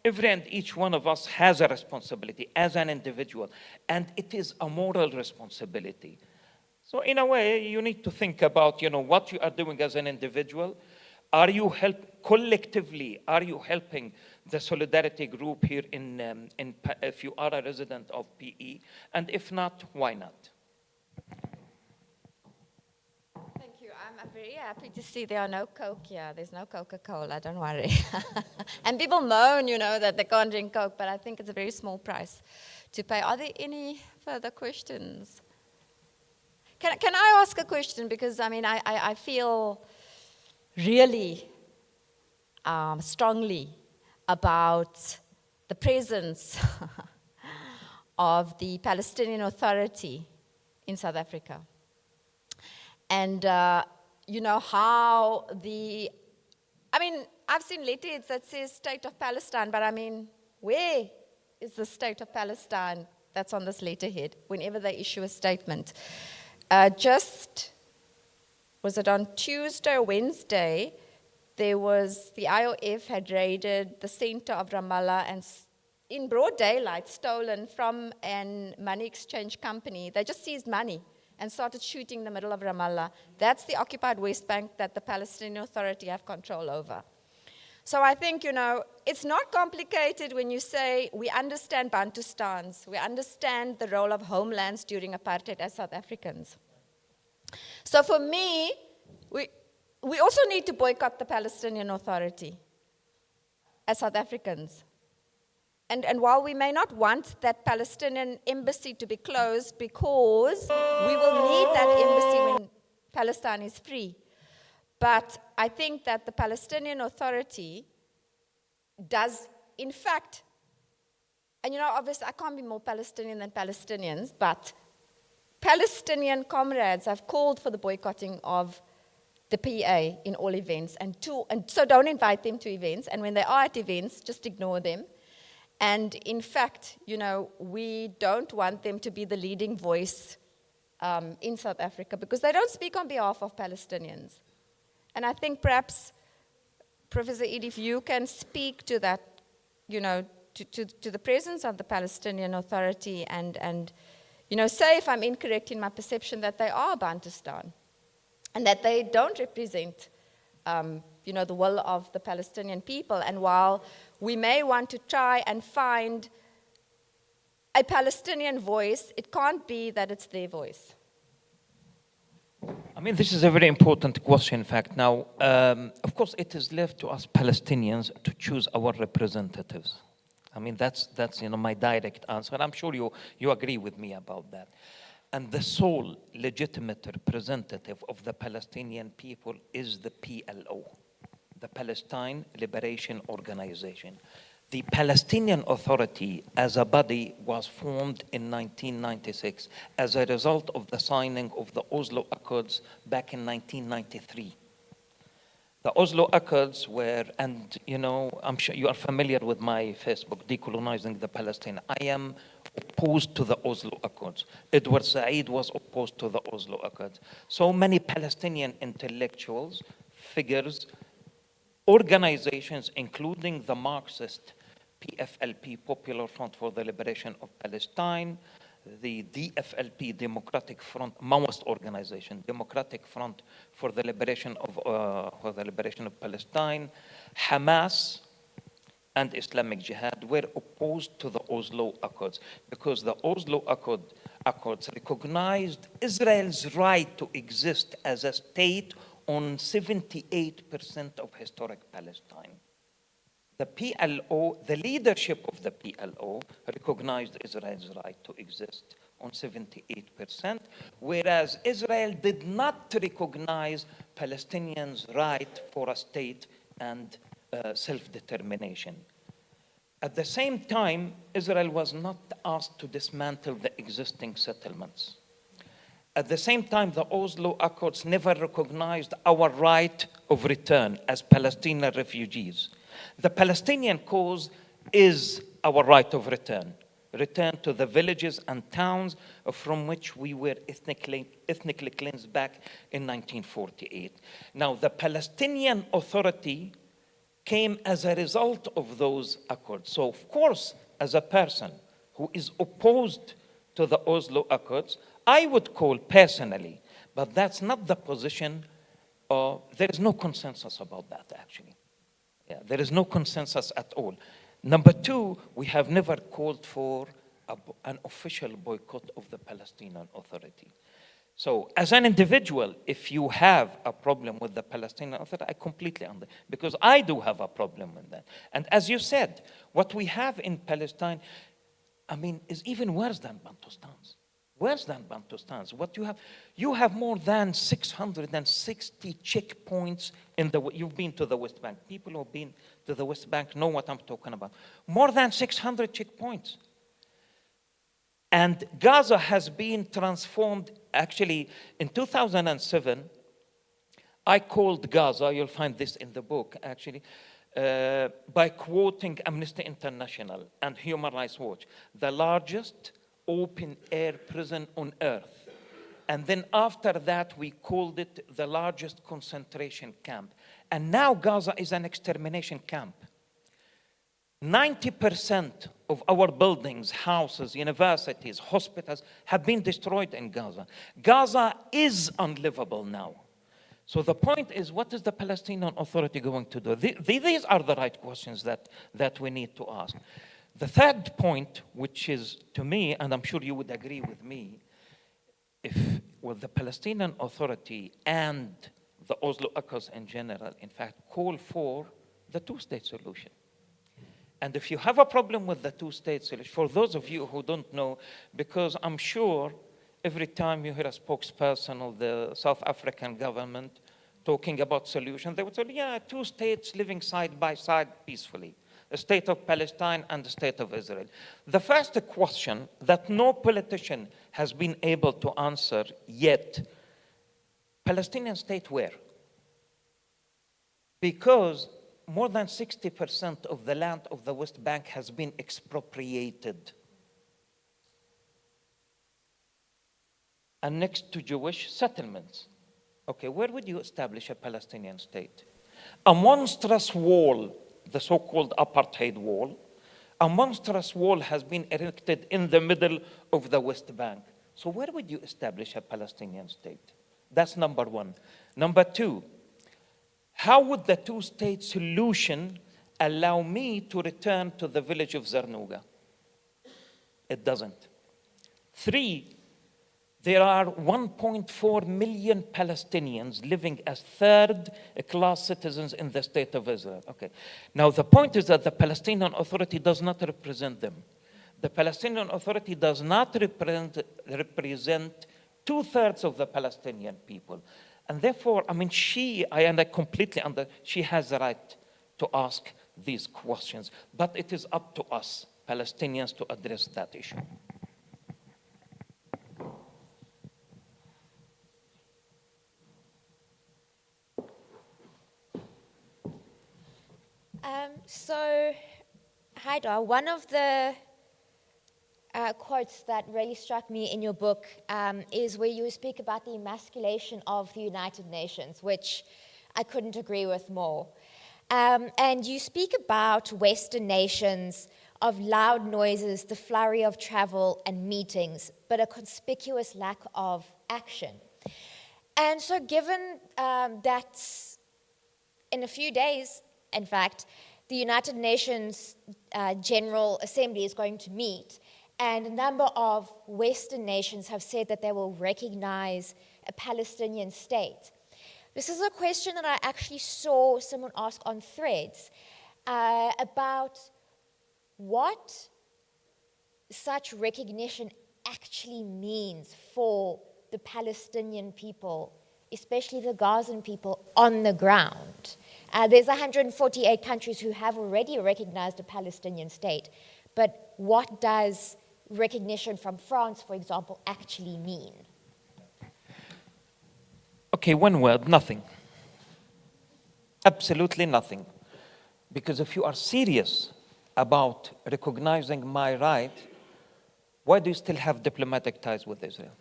Speaker 5: every and each one of us has a responsibility as an individual, and it is a moral responsibility. So in a way, you need to think about, what you are doing as an individual. Are you collectively, are you helping the solidarity group here if you are a resident of PE? And if not, why not?
Speaker 1: I'm very happy to see there are no Coke here. There's no Coca-Cola, don't worry. And people moan, that they can't drink Coke, but I think it's a very small price to pay. Are there any further questions? Can I ask a question? Because, I feel really strongly about the presence of the Palestinian Authority in South Africa. And, how I've seen letters that says State of Palestine, but where is the State of Palestine that's on this letterhead whenever they issue a statement? Was it on Tuesday or Wednesday, the IOF had raided the center of Ramallah and in broad daylight stolen from a money exchange company. They just seized money and started shooting in the middle of Ramallah. That's the occupied West Bank that the Palestinian Authority have control over. So I think, it's not complicated when you say we understand Bantustans, we understand the role of homelands during apartheid as South Africans. So for me, we also need to boycott the Palestinian Authority as South Africans. And while we may not want that Palestinian embassy to be closed because we will need that embassy when Palestine is free, but I think that the Palestinian Authority does, in fact, and obviously I can't be more Palestinian than Palestinians, but Palestinian comrades have called for the boycotting of the PA in all events, and so don't invite them to events, and when they are at events, just ignore them. And in fact, we don't want them to be the leading voice in South Africa because they don't speak on behalf of Palestinians. And I think perhaps, Professor Eid, if you can speak to that, to the presence of the Palestinian Authority and say if I'm incorrect in my perception that they are Bantustan and that they don't represent, the will of the Palestinian people. And while we may want to try and find a Palestinian voice, it can't be that it's their voice.
Speaker 5: This is a very important question, in fact. Now, of course, it is left to us Palestinians to choose our representatives. That's my direct answer. And I'm sure you agree with me about that. And the sole legitimate representative of the Palestinian people is the PLO, the Palestine Liberation Organization. The Palestinian Authority as a body was formed in 1996 as a result of the signing of the Oslo Accords back in 1993. The Oslo Accords were, and I'm sure you are familiar with my Facebook, Decolonizing the Palestine. I am opposed to the Oslo Accords. Edward Said was opposed to the Oslo Accords. So many Palestinian intellectuals, figures, organizations, including the Marxist PFLP, Popular Front for the Liberation of Palestine, the DFLP, Democratic Front, Maoist organization, Democratic Front for the Liberation of Palestine, Hamas, and Islamic Jihad were opposed to the Oslo Accords because the Oslo Accords recognized Israel's right to exist as a state on 78% of historic Palestine. The PLO, the leadership of the PLO recognized Israel's right to exist on 78%, whereas Israel did not recognize Palestinians' right for a state and self-determination. At the same time, Israel was not asked to dismantle the existing settlements. At the same time, the Oslo Accords never recognized our right of return as Palestinian refugees. The Palestinian cause is our right of return. Return to the villages and towns from which we were ethnically cleansed back in 1948. Now, the Palestinian Authority came as a result of those accords. So, of course, as a person who is opposed to the Oslo Accords, I would call personally, but that's not the position. There is no consensus about that, actually. Yeah, there is no consensus at all. Number two, we have never called for an official boycott of the Palestinian Authority. So as an individual, if you have a problem with the Palestinian Authority, I completely understand, because I do have a problem with that. And as you said, what we have in Palestine, I mean, is even worse than Bantustan's. Worse than Bantustan's. What you have more than 660 checkpoints in the, you've been to the West Bank. People who've been to the West Bank know what I'm talking about. More than 600 checkpoints. And Gaza has been transformed. Actually, in 2007, I called Gaza, you'll find this in the book, actually, by quoting Amnesty International and Human Rights Watch, the largest open-air prison on earth. And then after that, we called it the largest concentration camp. And now Gaza is an extermination camp. 90% of our buildings, houses, universities, hospitals have been destroyed in Gaza. Gaza is unlivable now. So the point is, what is the Palestinian Authority going to do? These are the right questions that we need to ask. The third point, which is to me, and I'm sure you would agree with me, with the Palestinian Authority and the Oslo Accords in general, in fact, call for the two-state solution. And if you have a problem with the two-state solution, for those of you who don't know, because I'm sure every time you hear a spokesperson of the South African government talking about solution, they would say, yeah, two states living side by side peacefully. The state of Palestine and the state of Israel. The first question that no politician has been able to answer yet, Palestinian state where? Because more than 60% of the land of the West Bank has been expropriated. And next to Jewish settlements. Okay, where would you establish a Palestinian state? A monstrous wall, the so-called apartheid wall, a monstrous wall has been erected in the middle of the West Bank. So where would you establish a Palestinian state? That's number one. Number two, how would the two-state solution allow me to return to the village of Zarnuga? It doesn't. Three, there are 1.4 million Palestinians living as third-class citizens in the state of Israel. Okay. Now, the point is that the Palestinian Authority does not represent them. The Palestinian Authority does not represent two-thirds of the Palestinian people. And therefore, I mean, she has the right to ask these questions. But it is up to us, Palestinians, to address that issue.
Speaker 4: So, Haidar, one of the quotes that really struck me in your book is where you speak about the emasculation of the United Nations, which I couldn't agree with more. And you speak about Western nations of loud noises, the flurry of travel and meetings, but a conspicuous lack of action. And so given that in a few days, in fact, the United Nations General Assembly is going to meet, and a number of Western nations have said that they will recognize a Palestinian state. This is a question that I actually saw someone ask on Threads about what such recognition actually means for the Palestinian people, especially the Gazan people on the ground. There's 148 countries who have already recognized a Palestinian state, but what does recognition from France, for example, actually mean?
Speaker 5: Okay, one word, nothing. Absolutely nothing. Because if you are serious about recognizing my right, why do you still have diplomatic ties with Israel?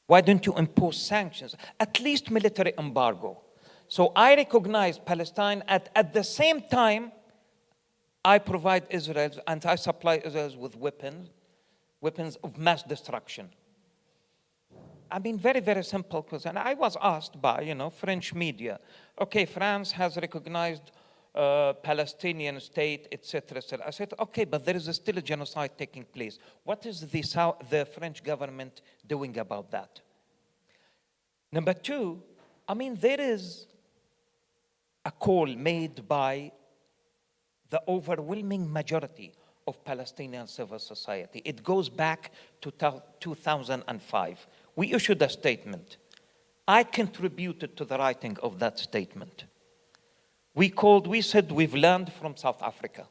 Speaker 5: Why don't you impose sanctions, at least military embargo? So I recognize Palestine at the same time I provide Israel and I supply Israel with weapons of mass destruction. I mean, very, very simple question. I was asked by, French media, okay, France has recognized Palestinian state, etc., etc. I said, okay, but there is still a genocide taking place. What is the French government doing about that? Number two, I mean, there is a call made by the overwhelming majority of Palestinian civil society. It goes back to 2005. We issued a statement. I contributed to the writing of that statement. We said we've learned from South Africa.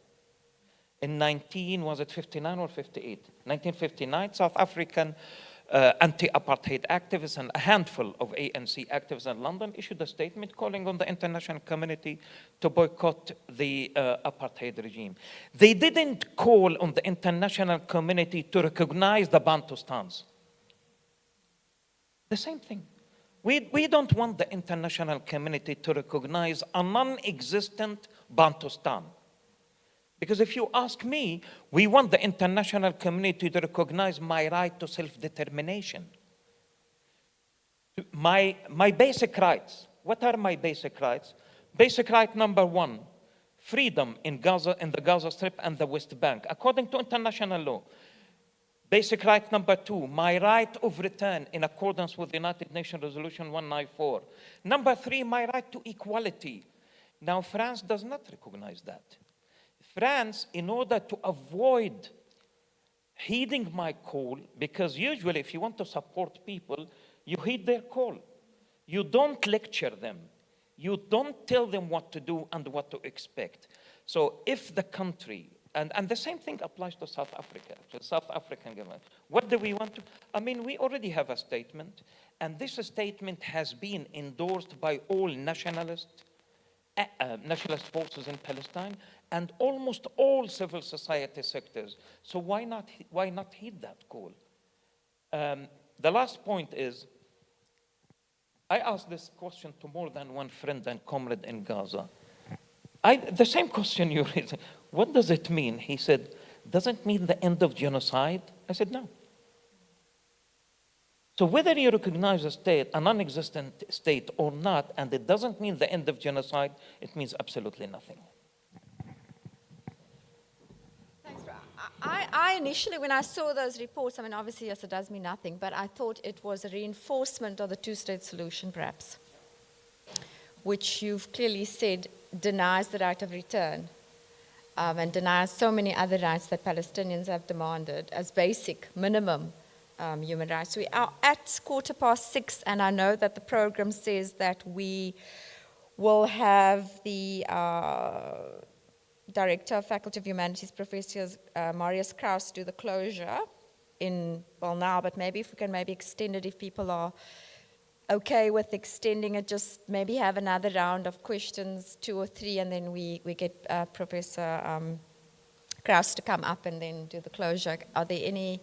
Speaker 5: In 59 or 58? 1959, South African anti-apartheid activists and a handful of ANC activists in London issued a statement calling on the international community to boycott the apartheid regime. They didn't call on the international community to recognize the Bantustans. The same thing. We don't want the international community to recognize a non-existent Bantustan. Because if you ask me, we want the international community to recognize my right to self-determination. My basic rights. What are my basic rights? Basic right number one, freedom in Gaza, in the Gaza Strip and the West Bank, according to international law. Basic right number two, my right of return in accordance with United Nations Resolution 194. Number three, my right to equality. Now, France does not recognize that. France, in order to avoid heeding my call, because usually if you want to support people, you heed their call. You don't lecture them. You don't tell them what to do and what to expect. So if the country, and the same thing applies to South Africa, to the South African government. What do we want to, we already have a statement, and this statement has been endorsed by all nationalist forces in Palestine and almost all civil society sectors. So why not heed that call? The last point is, I asked this question to more than one friend and comrade in Gaza. The same question you raised. What does it mean? He said, doesn't mean the end of genocide? I said, no. So whether you recognize a state, a non-existent state or not, and it doesn't mean the end of genocide, it means absolutely nothing.
Speaker 1: Thanks, Ra. I initially, when I saw those reports, obviously, yes, it does mean nothing, but I thought it was a reinforcement of the two-state solution, perhaps, which you've clearly said denies the right of return and denies so many other rights that Palestinians have demanded as basic, minimum human rights. We are at 6:15, and I know that the program says that we will have the Director of Faculty of Humanities, Professor Marius Kraus, do the closure now, but maybe if we can extend it if people are okay with extending it, just maybe have another round of questions, 2 or 3, and then we get Professor Kraus to come up and then do the closure. Are there any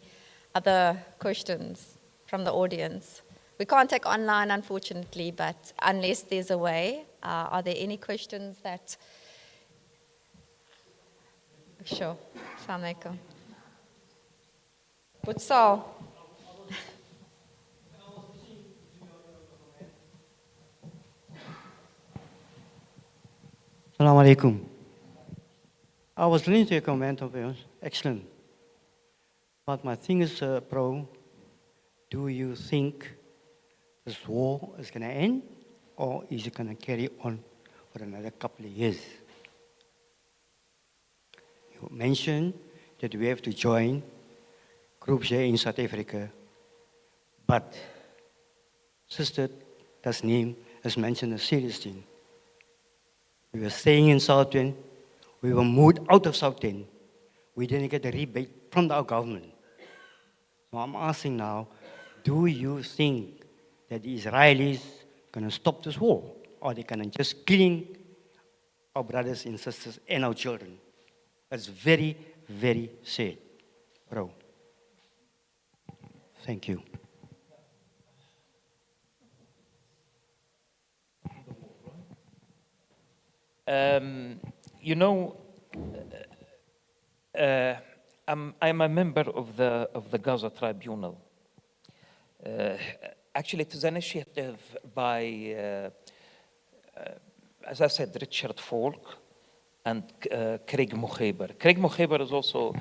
Speaker 1: other questions from the audience? We can't take online, unfortunately, but unless there's a way. Are there any questions that... Sure. Assalamu alaikum. But so...
Speaker 7: Assalamu alaikum. I was listening to your comment of yours. Excellent. But my thing is, bro, do you think this war is going to end, or is it going to carry on for another couple of years? You mentioned that we have to join groups here in South Africa, but Sister Tasneem has mentioned a serious thing. We were staying in Southend. We were moved out of Southend. We didn't get a rebate from our government. So I'm asking now, do you think that the Israelis are going to stop this war? Or they going to just killing our brothers and sisters and our children? That's very, very sad, bro. Thank you.
Speaker 5: You know, I'm a member of the Gaza Tribunal. Actually, it is an initiative by, as I said, Richard Falk and Craig Gqeberha. Craig Gqeberha is also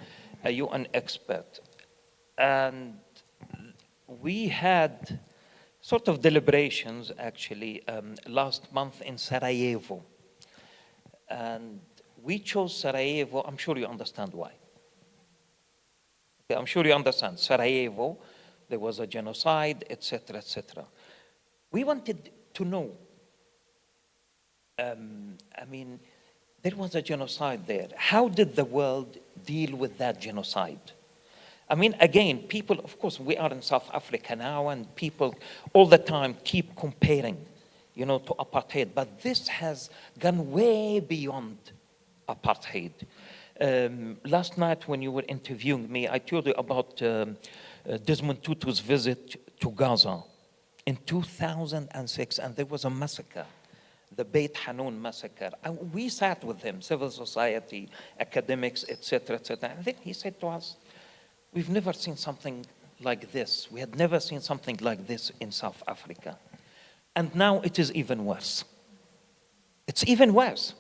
Speaker 5: a UN expert. And we had sort of deliberations, actually, last month in Sarajevo. And we chose Sarajevo. I'm sure you understand why. Okay, I'm sure you understand. Sarajevo, there was a genocide, etc., etc. We wanted to know. I mean, there was a genocide there. How did the world deal with that genocide? I mean, again, people, of course, we are in South Africa now, and people all the time keep comparing, you know, to apartheid. But this has gone way beyond apartheid. Last night when you were interviewing me, I told you about Desmond Tutu's visit to Gaza in 2006, and there was a massacre, the Beit Hanun massacre. And we sat with him, civil society, academics, etc., etc. And then he said to us, we've never seen something like this. We had never seen something like this in South Africa. And now it is even worse. It's even worse.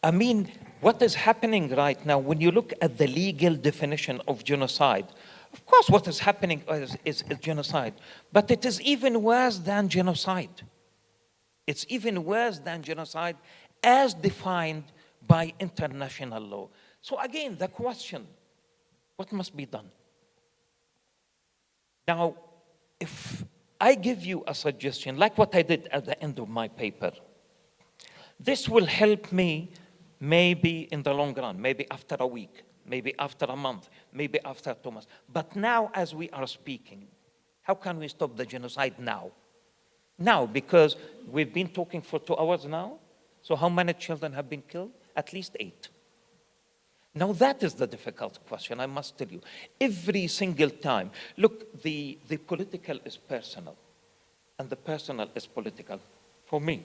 Speaker 5: I mean, what is happening right now, when you look at the legal definition of genocide, of course what is happening is genocide, but it is even worse than genocide. It's even worse than genocide as defined by international law. So again, the question, what must be done? Now, if I give you a suggestion, like what I did at the end of my paper, this will help me maybe in the long run, maybe after a week, maybe after a month, maybe after 2 months. But now, as we are speaking, how can we stop the genocide now? Now, because we've been talking for 2 hours now. So how many children have been killed? At least 8. Now that is the difficult question, I must tell you. Every single time, look, the political is personal, and the personal is political for me,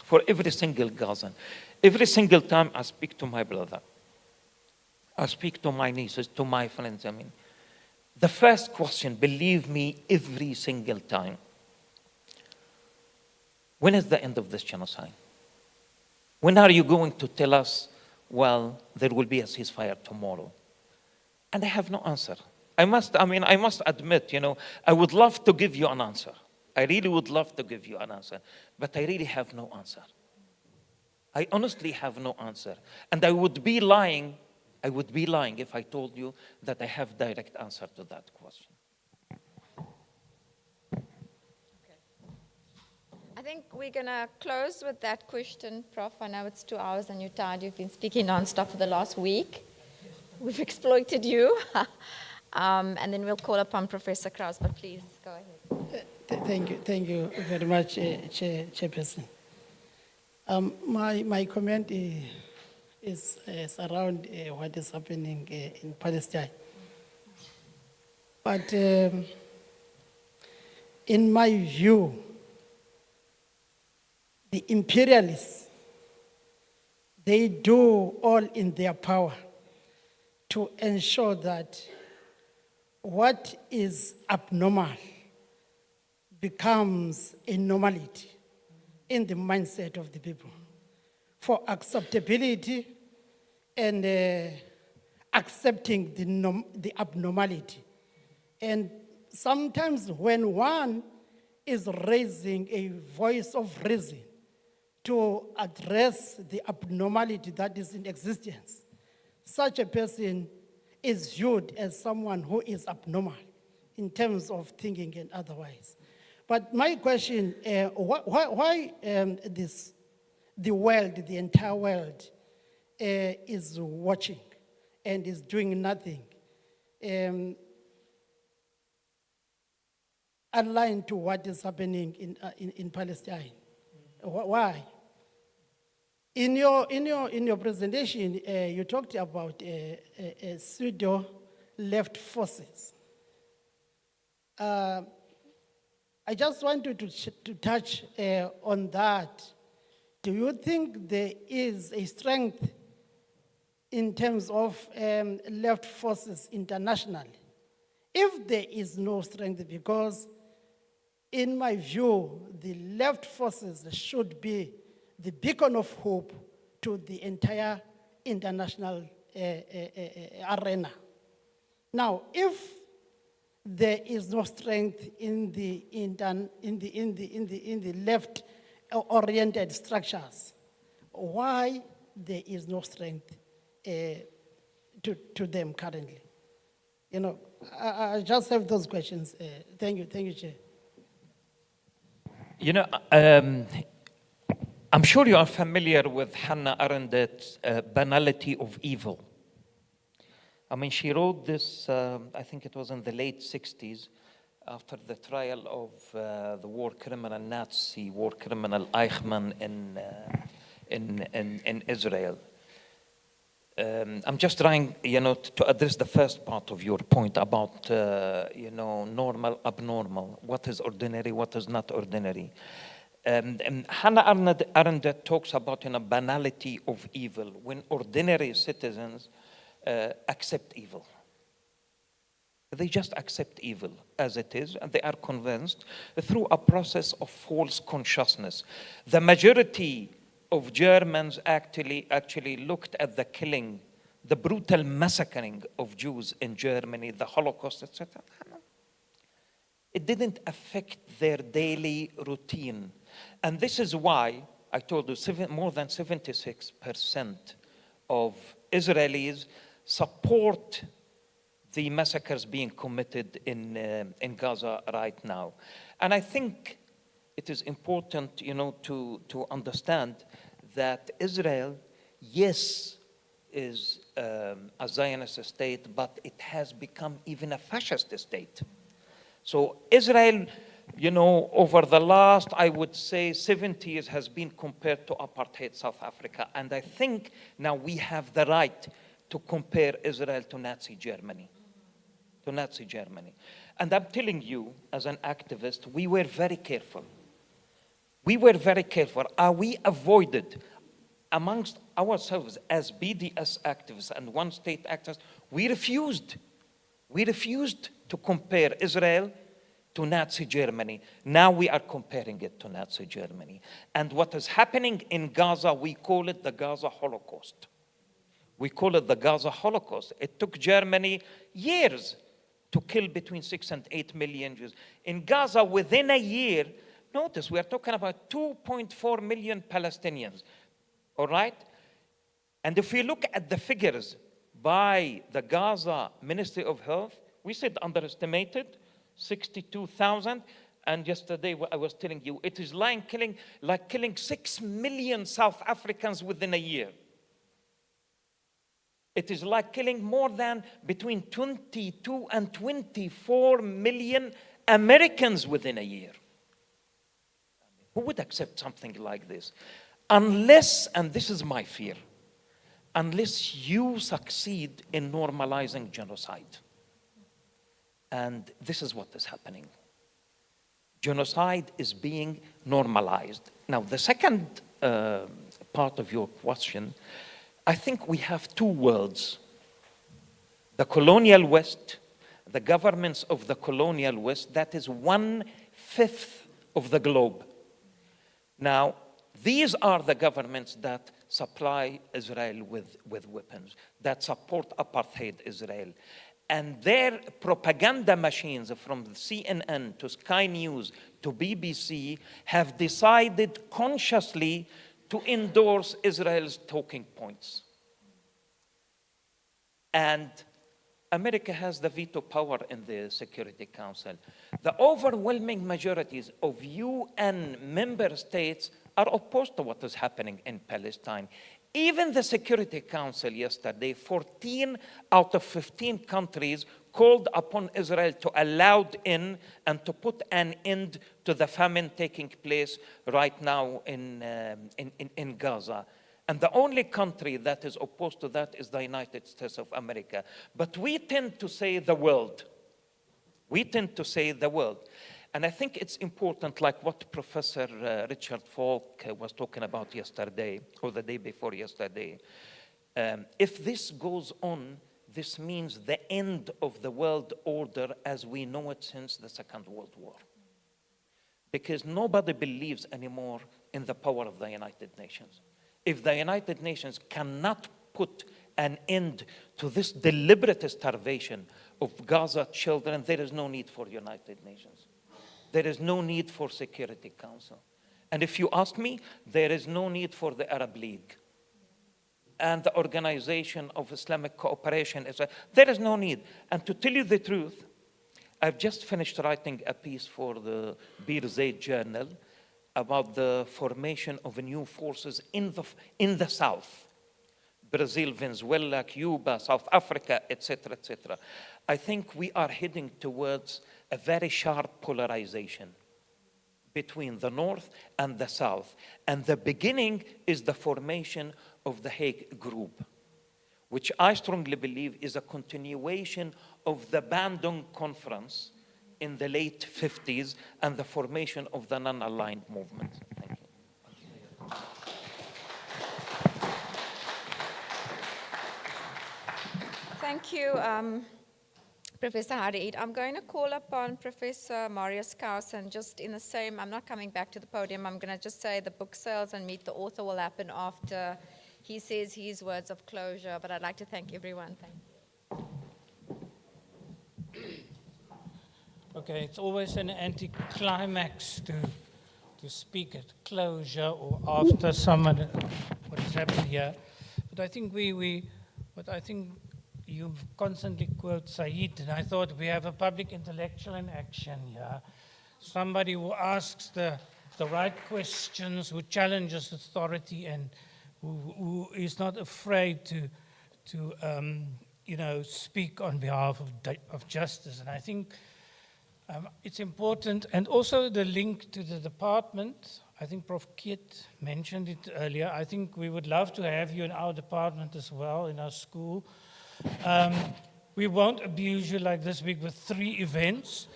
Speaker 5: for every single Gazan. Every single time I speak to my brother, I speak to my nieces, to my friends, I mean, the first question, believe me, every single time, when is the end of this genocide? When are you going to tell us, well, there will be a ceasefire tomorrow? And I have no answer. I must admit, you know, I would love to give you an answer. I really would love to give you an answer, but I really have no answer. I honestly have no answer. And I would be lying if I told you that I have direct answer to that question.
Speaker 1: I think we're going to close with that question, Prof. I know it's 2 hours and you're tired. You've been speaking nonstop for the last week. We've exploited you. And then we'll call upon Professor Krause, but please go ahead.
Speaker 8: Thank you very much, Chairperson. My comment is around what is happening in Palestine. But in my view, the imperialists, they do all in their power to ensure that what is abnormal becomes a normality in the mindset of the people for acceptability and accepting the abnormality. And sometimes when one is raising a voice of reason to address the abnormality that is in existence, such a person is viewed as someone who is abnormal in terms of thinking and otherwise. But my question, why the world, the entire world, is watching and is doing nothing aligned to what is happening in Palestine? Why? In your presentation, you talked about pseudo left forces. I just wanted to touch on that. Do you think there is a strength in terms of left forces internationally? If there is no strength, because in my view, the left forces should be the beacon of hope to the entire international arena. Now, if there is no strength in the left-oriented structures, why there is no strength to them currently? You know, I just have those questions. Thank you, Chair.
Speaker 5: You know, I'm sure you are familiar with Hannah Arendt's banality of evil. I mean, she wrote this, I think it was in the late 60s, after the trial of the war criminal, Nazi war criminal Eichmann in Israel. I'm just trying, you know, to address the first part of your point about, you know, normal, abnormal, what is ordinary, what is not ordinary. And Hannah Arendt talks about, you know, banality of evil, when ordinary citizens accept evil. They just accept evil as it is, and they are convinced through a process of false consciousness. The majority of Germans actually looked at the killing, the brutal massacring of Jews in Germany, the Holocaust, etc. It didn't affect their daily routine. And this is why I told you more than 76% of Israelis support the massacres being committed in Gaza right now. And I think it is important, you know, to understand that Israel, yes, is a Zionist state, but it has become even a fascist state. So Israel, you know, over the last, I would say, 70 years has been compared to apartheid South Africa. And I think now we have the right to compare Israel to Nazi Germany. To Nazi Germany. And I'm telling you, as an activist, we were very careful. We were very careful. We avoided, amongst ourselves as BDS activists and one state activists, we refused to compare Israel to Nazi Germany. Now we are comparing it to Nazi Germany. And what is happening in Gaza, we call it the Gaza Holocaust. We call it the Gaza Holocaust. It took Germany years to kill between 6 and 8 million Jews. In Gaza, within a year, notice, we are talking about 2.4 million Palestinians, all right? And if we look at the figures by the Gaza Ministry of Health, we said underestimated, 62,000. And yesterday, I was telling you, it is like killing 6 million South Africans within a year. It is like killing more than between 22 and 24 million Americans within a year. Who would accept something like this? Unless, and this is my fear, unless you succeed in normalizing genocide. And this is what is happening. genocide is being normalized. Now, the second part of your question, I think we have two worlds. The colonial West, the governments of the colonial West, that is 1/5 of the globe. Now, these are the governments that supply Israel with weapons, that support apartheid Israel. And their propaganda machines, from CNN to Sky News to BBC, have decided consciously to endorse Israel's talking points. And America has the veto power in the Security Council. The overwhelming majorities of UN member states are opposed to what is happening in Palestine. Even the Security Council yesterday, 14 out of 15 countries called upon Israel to allow in and to put an end to the famine taking place right now in Gaza. And the only country that is opposed to that is the United States of America. But we tend to say the world. We tend to say the world. And I think it's important, like what Professor Richard Falk was talking about yesterday, or the day before yesterday. If this goes on, this means the end of the world order as we know it since the Second World War. Because nobody believes anymore in the power of the United Nations. If the United Nations cannot put an end to this deliberate starvation of Gaza children, there is no need for United Nations. There is no need for Security Council. And if you ask me, there is no need for the Arab League and the Organization of Islamic Cooperation. There is no need. And to tell you the truth, I've just finished writing a piece for the Bir Zaid Journal about the formation of new forces in the South. Brazil, Venezuela, Cuba, South Africa, etc., etc. I think we are heading towards a very sharp polarization between the North and the South. And the beginning is the formation of the Hague Group, which I strongly believe is a continuation of the Bandung Conference in the late 50s and the formation of the non-aligned movement. Thank you.
Speaker 1: Thank you, Professor Haidar Eid. I'm going to call upon Professor Marius Kousen just in the same, I'm not coming back to the podium, I'm going to just say the book sales and meet the author will happen after he says his words of closure, but I'd like to thank everyone. Thank you.
Speaker 9: Okay, it's always an anticlimax to speak at closure or after someone, what has happened here. But I think you constantly quote Said, and I thought we have a public intellectual in action here. Somebody who asks the right questions, who challenges authority, and who is not afraid to speak on behalf of justice. And I think it's important, and also the link to the department. I think Prof. Kiet mentioned it earlier. I think we would love to have you in our department as well, in our school. We won't abuse you like this week with 3 events.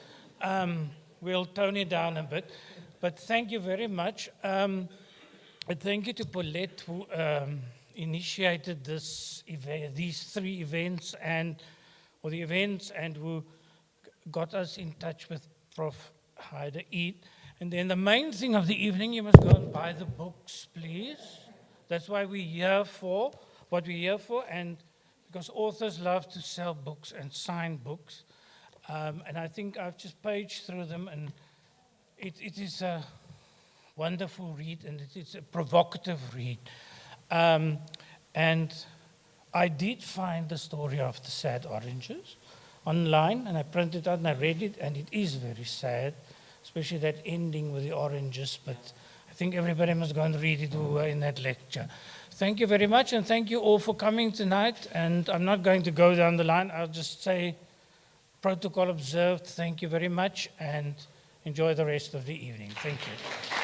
Speaker 9: We'll tone it down a bit. But thank you very much. And thank you to Paulette, who initiated these 3 events and who got us in touch with Prof. Haidar Eid. And then the main thing of the evening, you must go and buy the books, please. That's why we're here for, what we're here for, and because authors love to sell books and sign books. And I think I've just paged through them, and it is a wonderful read, and it is a provocative read. And I did find the story of the sad oranges online, and I printed it out and I read it, and it is very sad, especially that ending with the oranges. But I think everybody must go and read it who were in that lecture. Thank you very much, and thank you all for coming tonight. And I'm not going to go down the line. I'll just say, protocol observed. Thank you very much, and enjoy the rest of the evening. Thank you.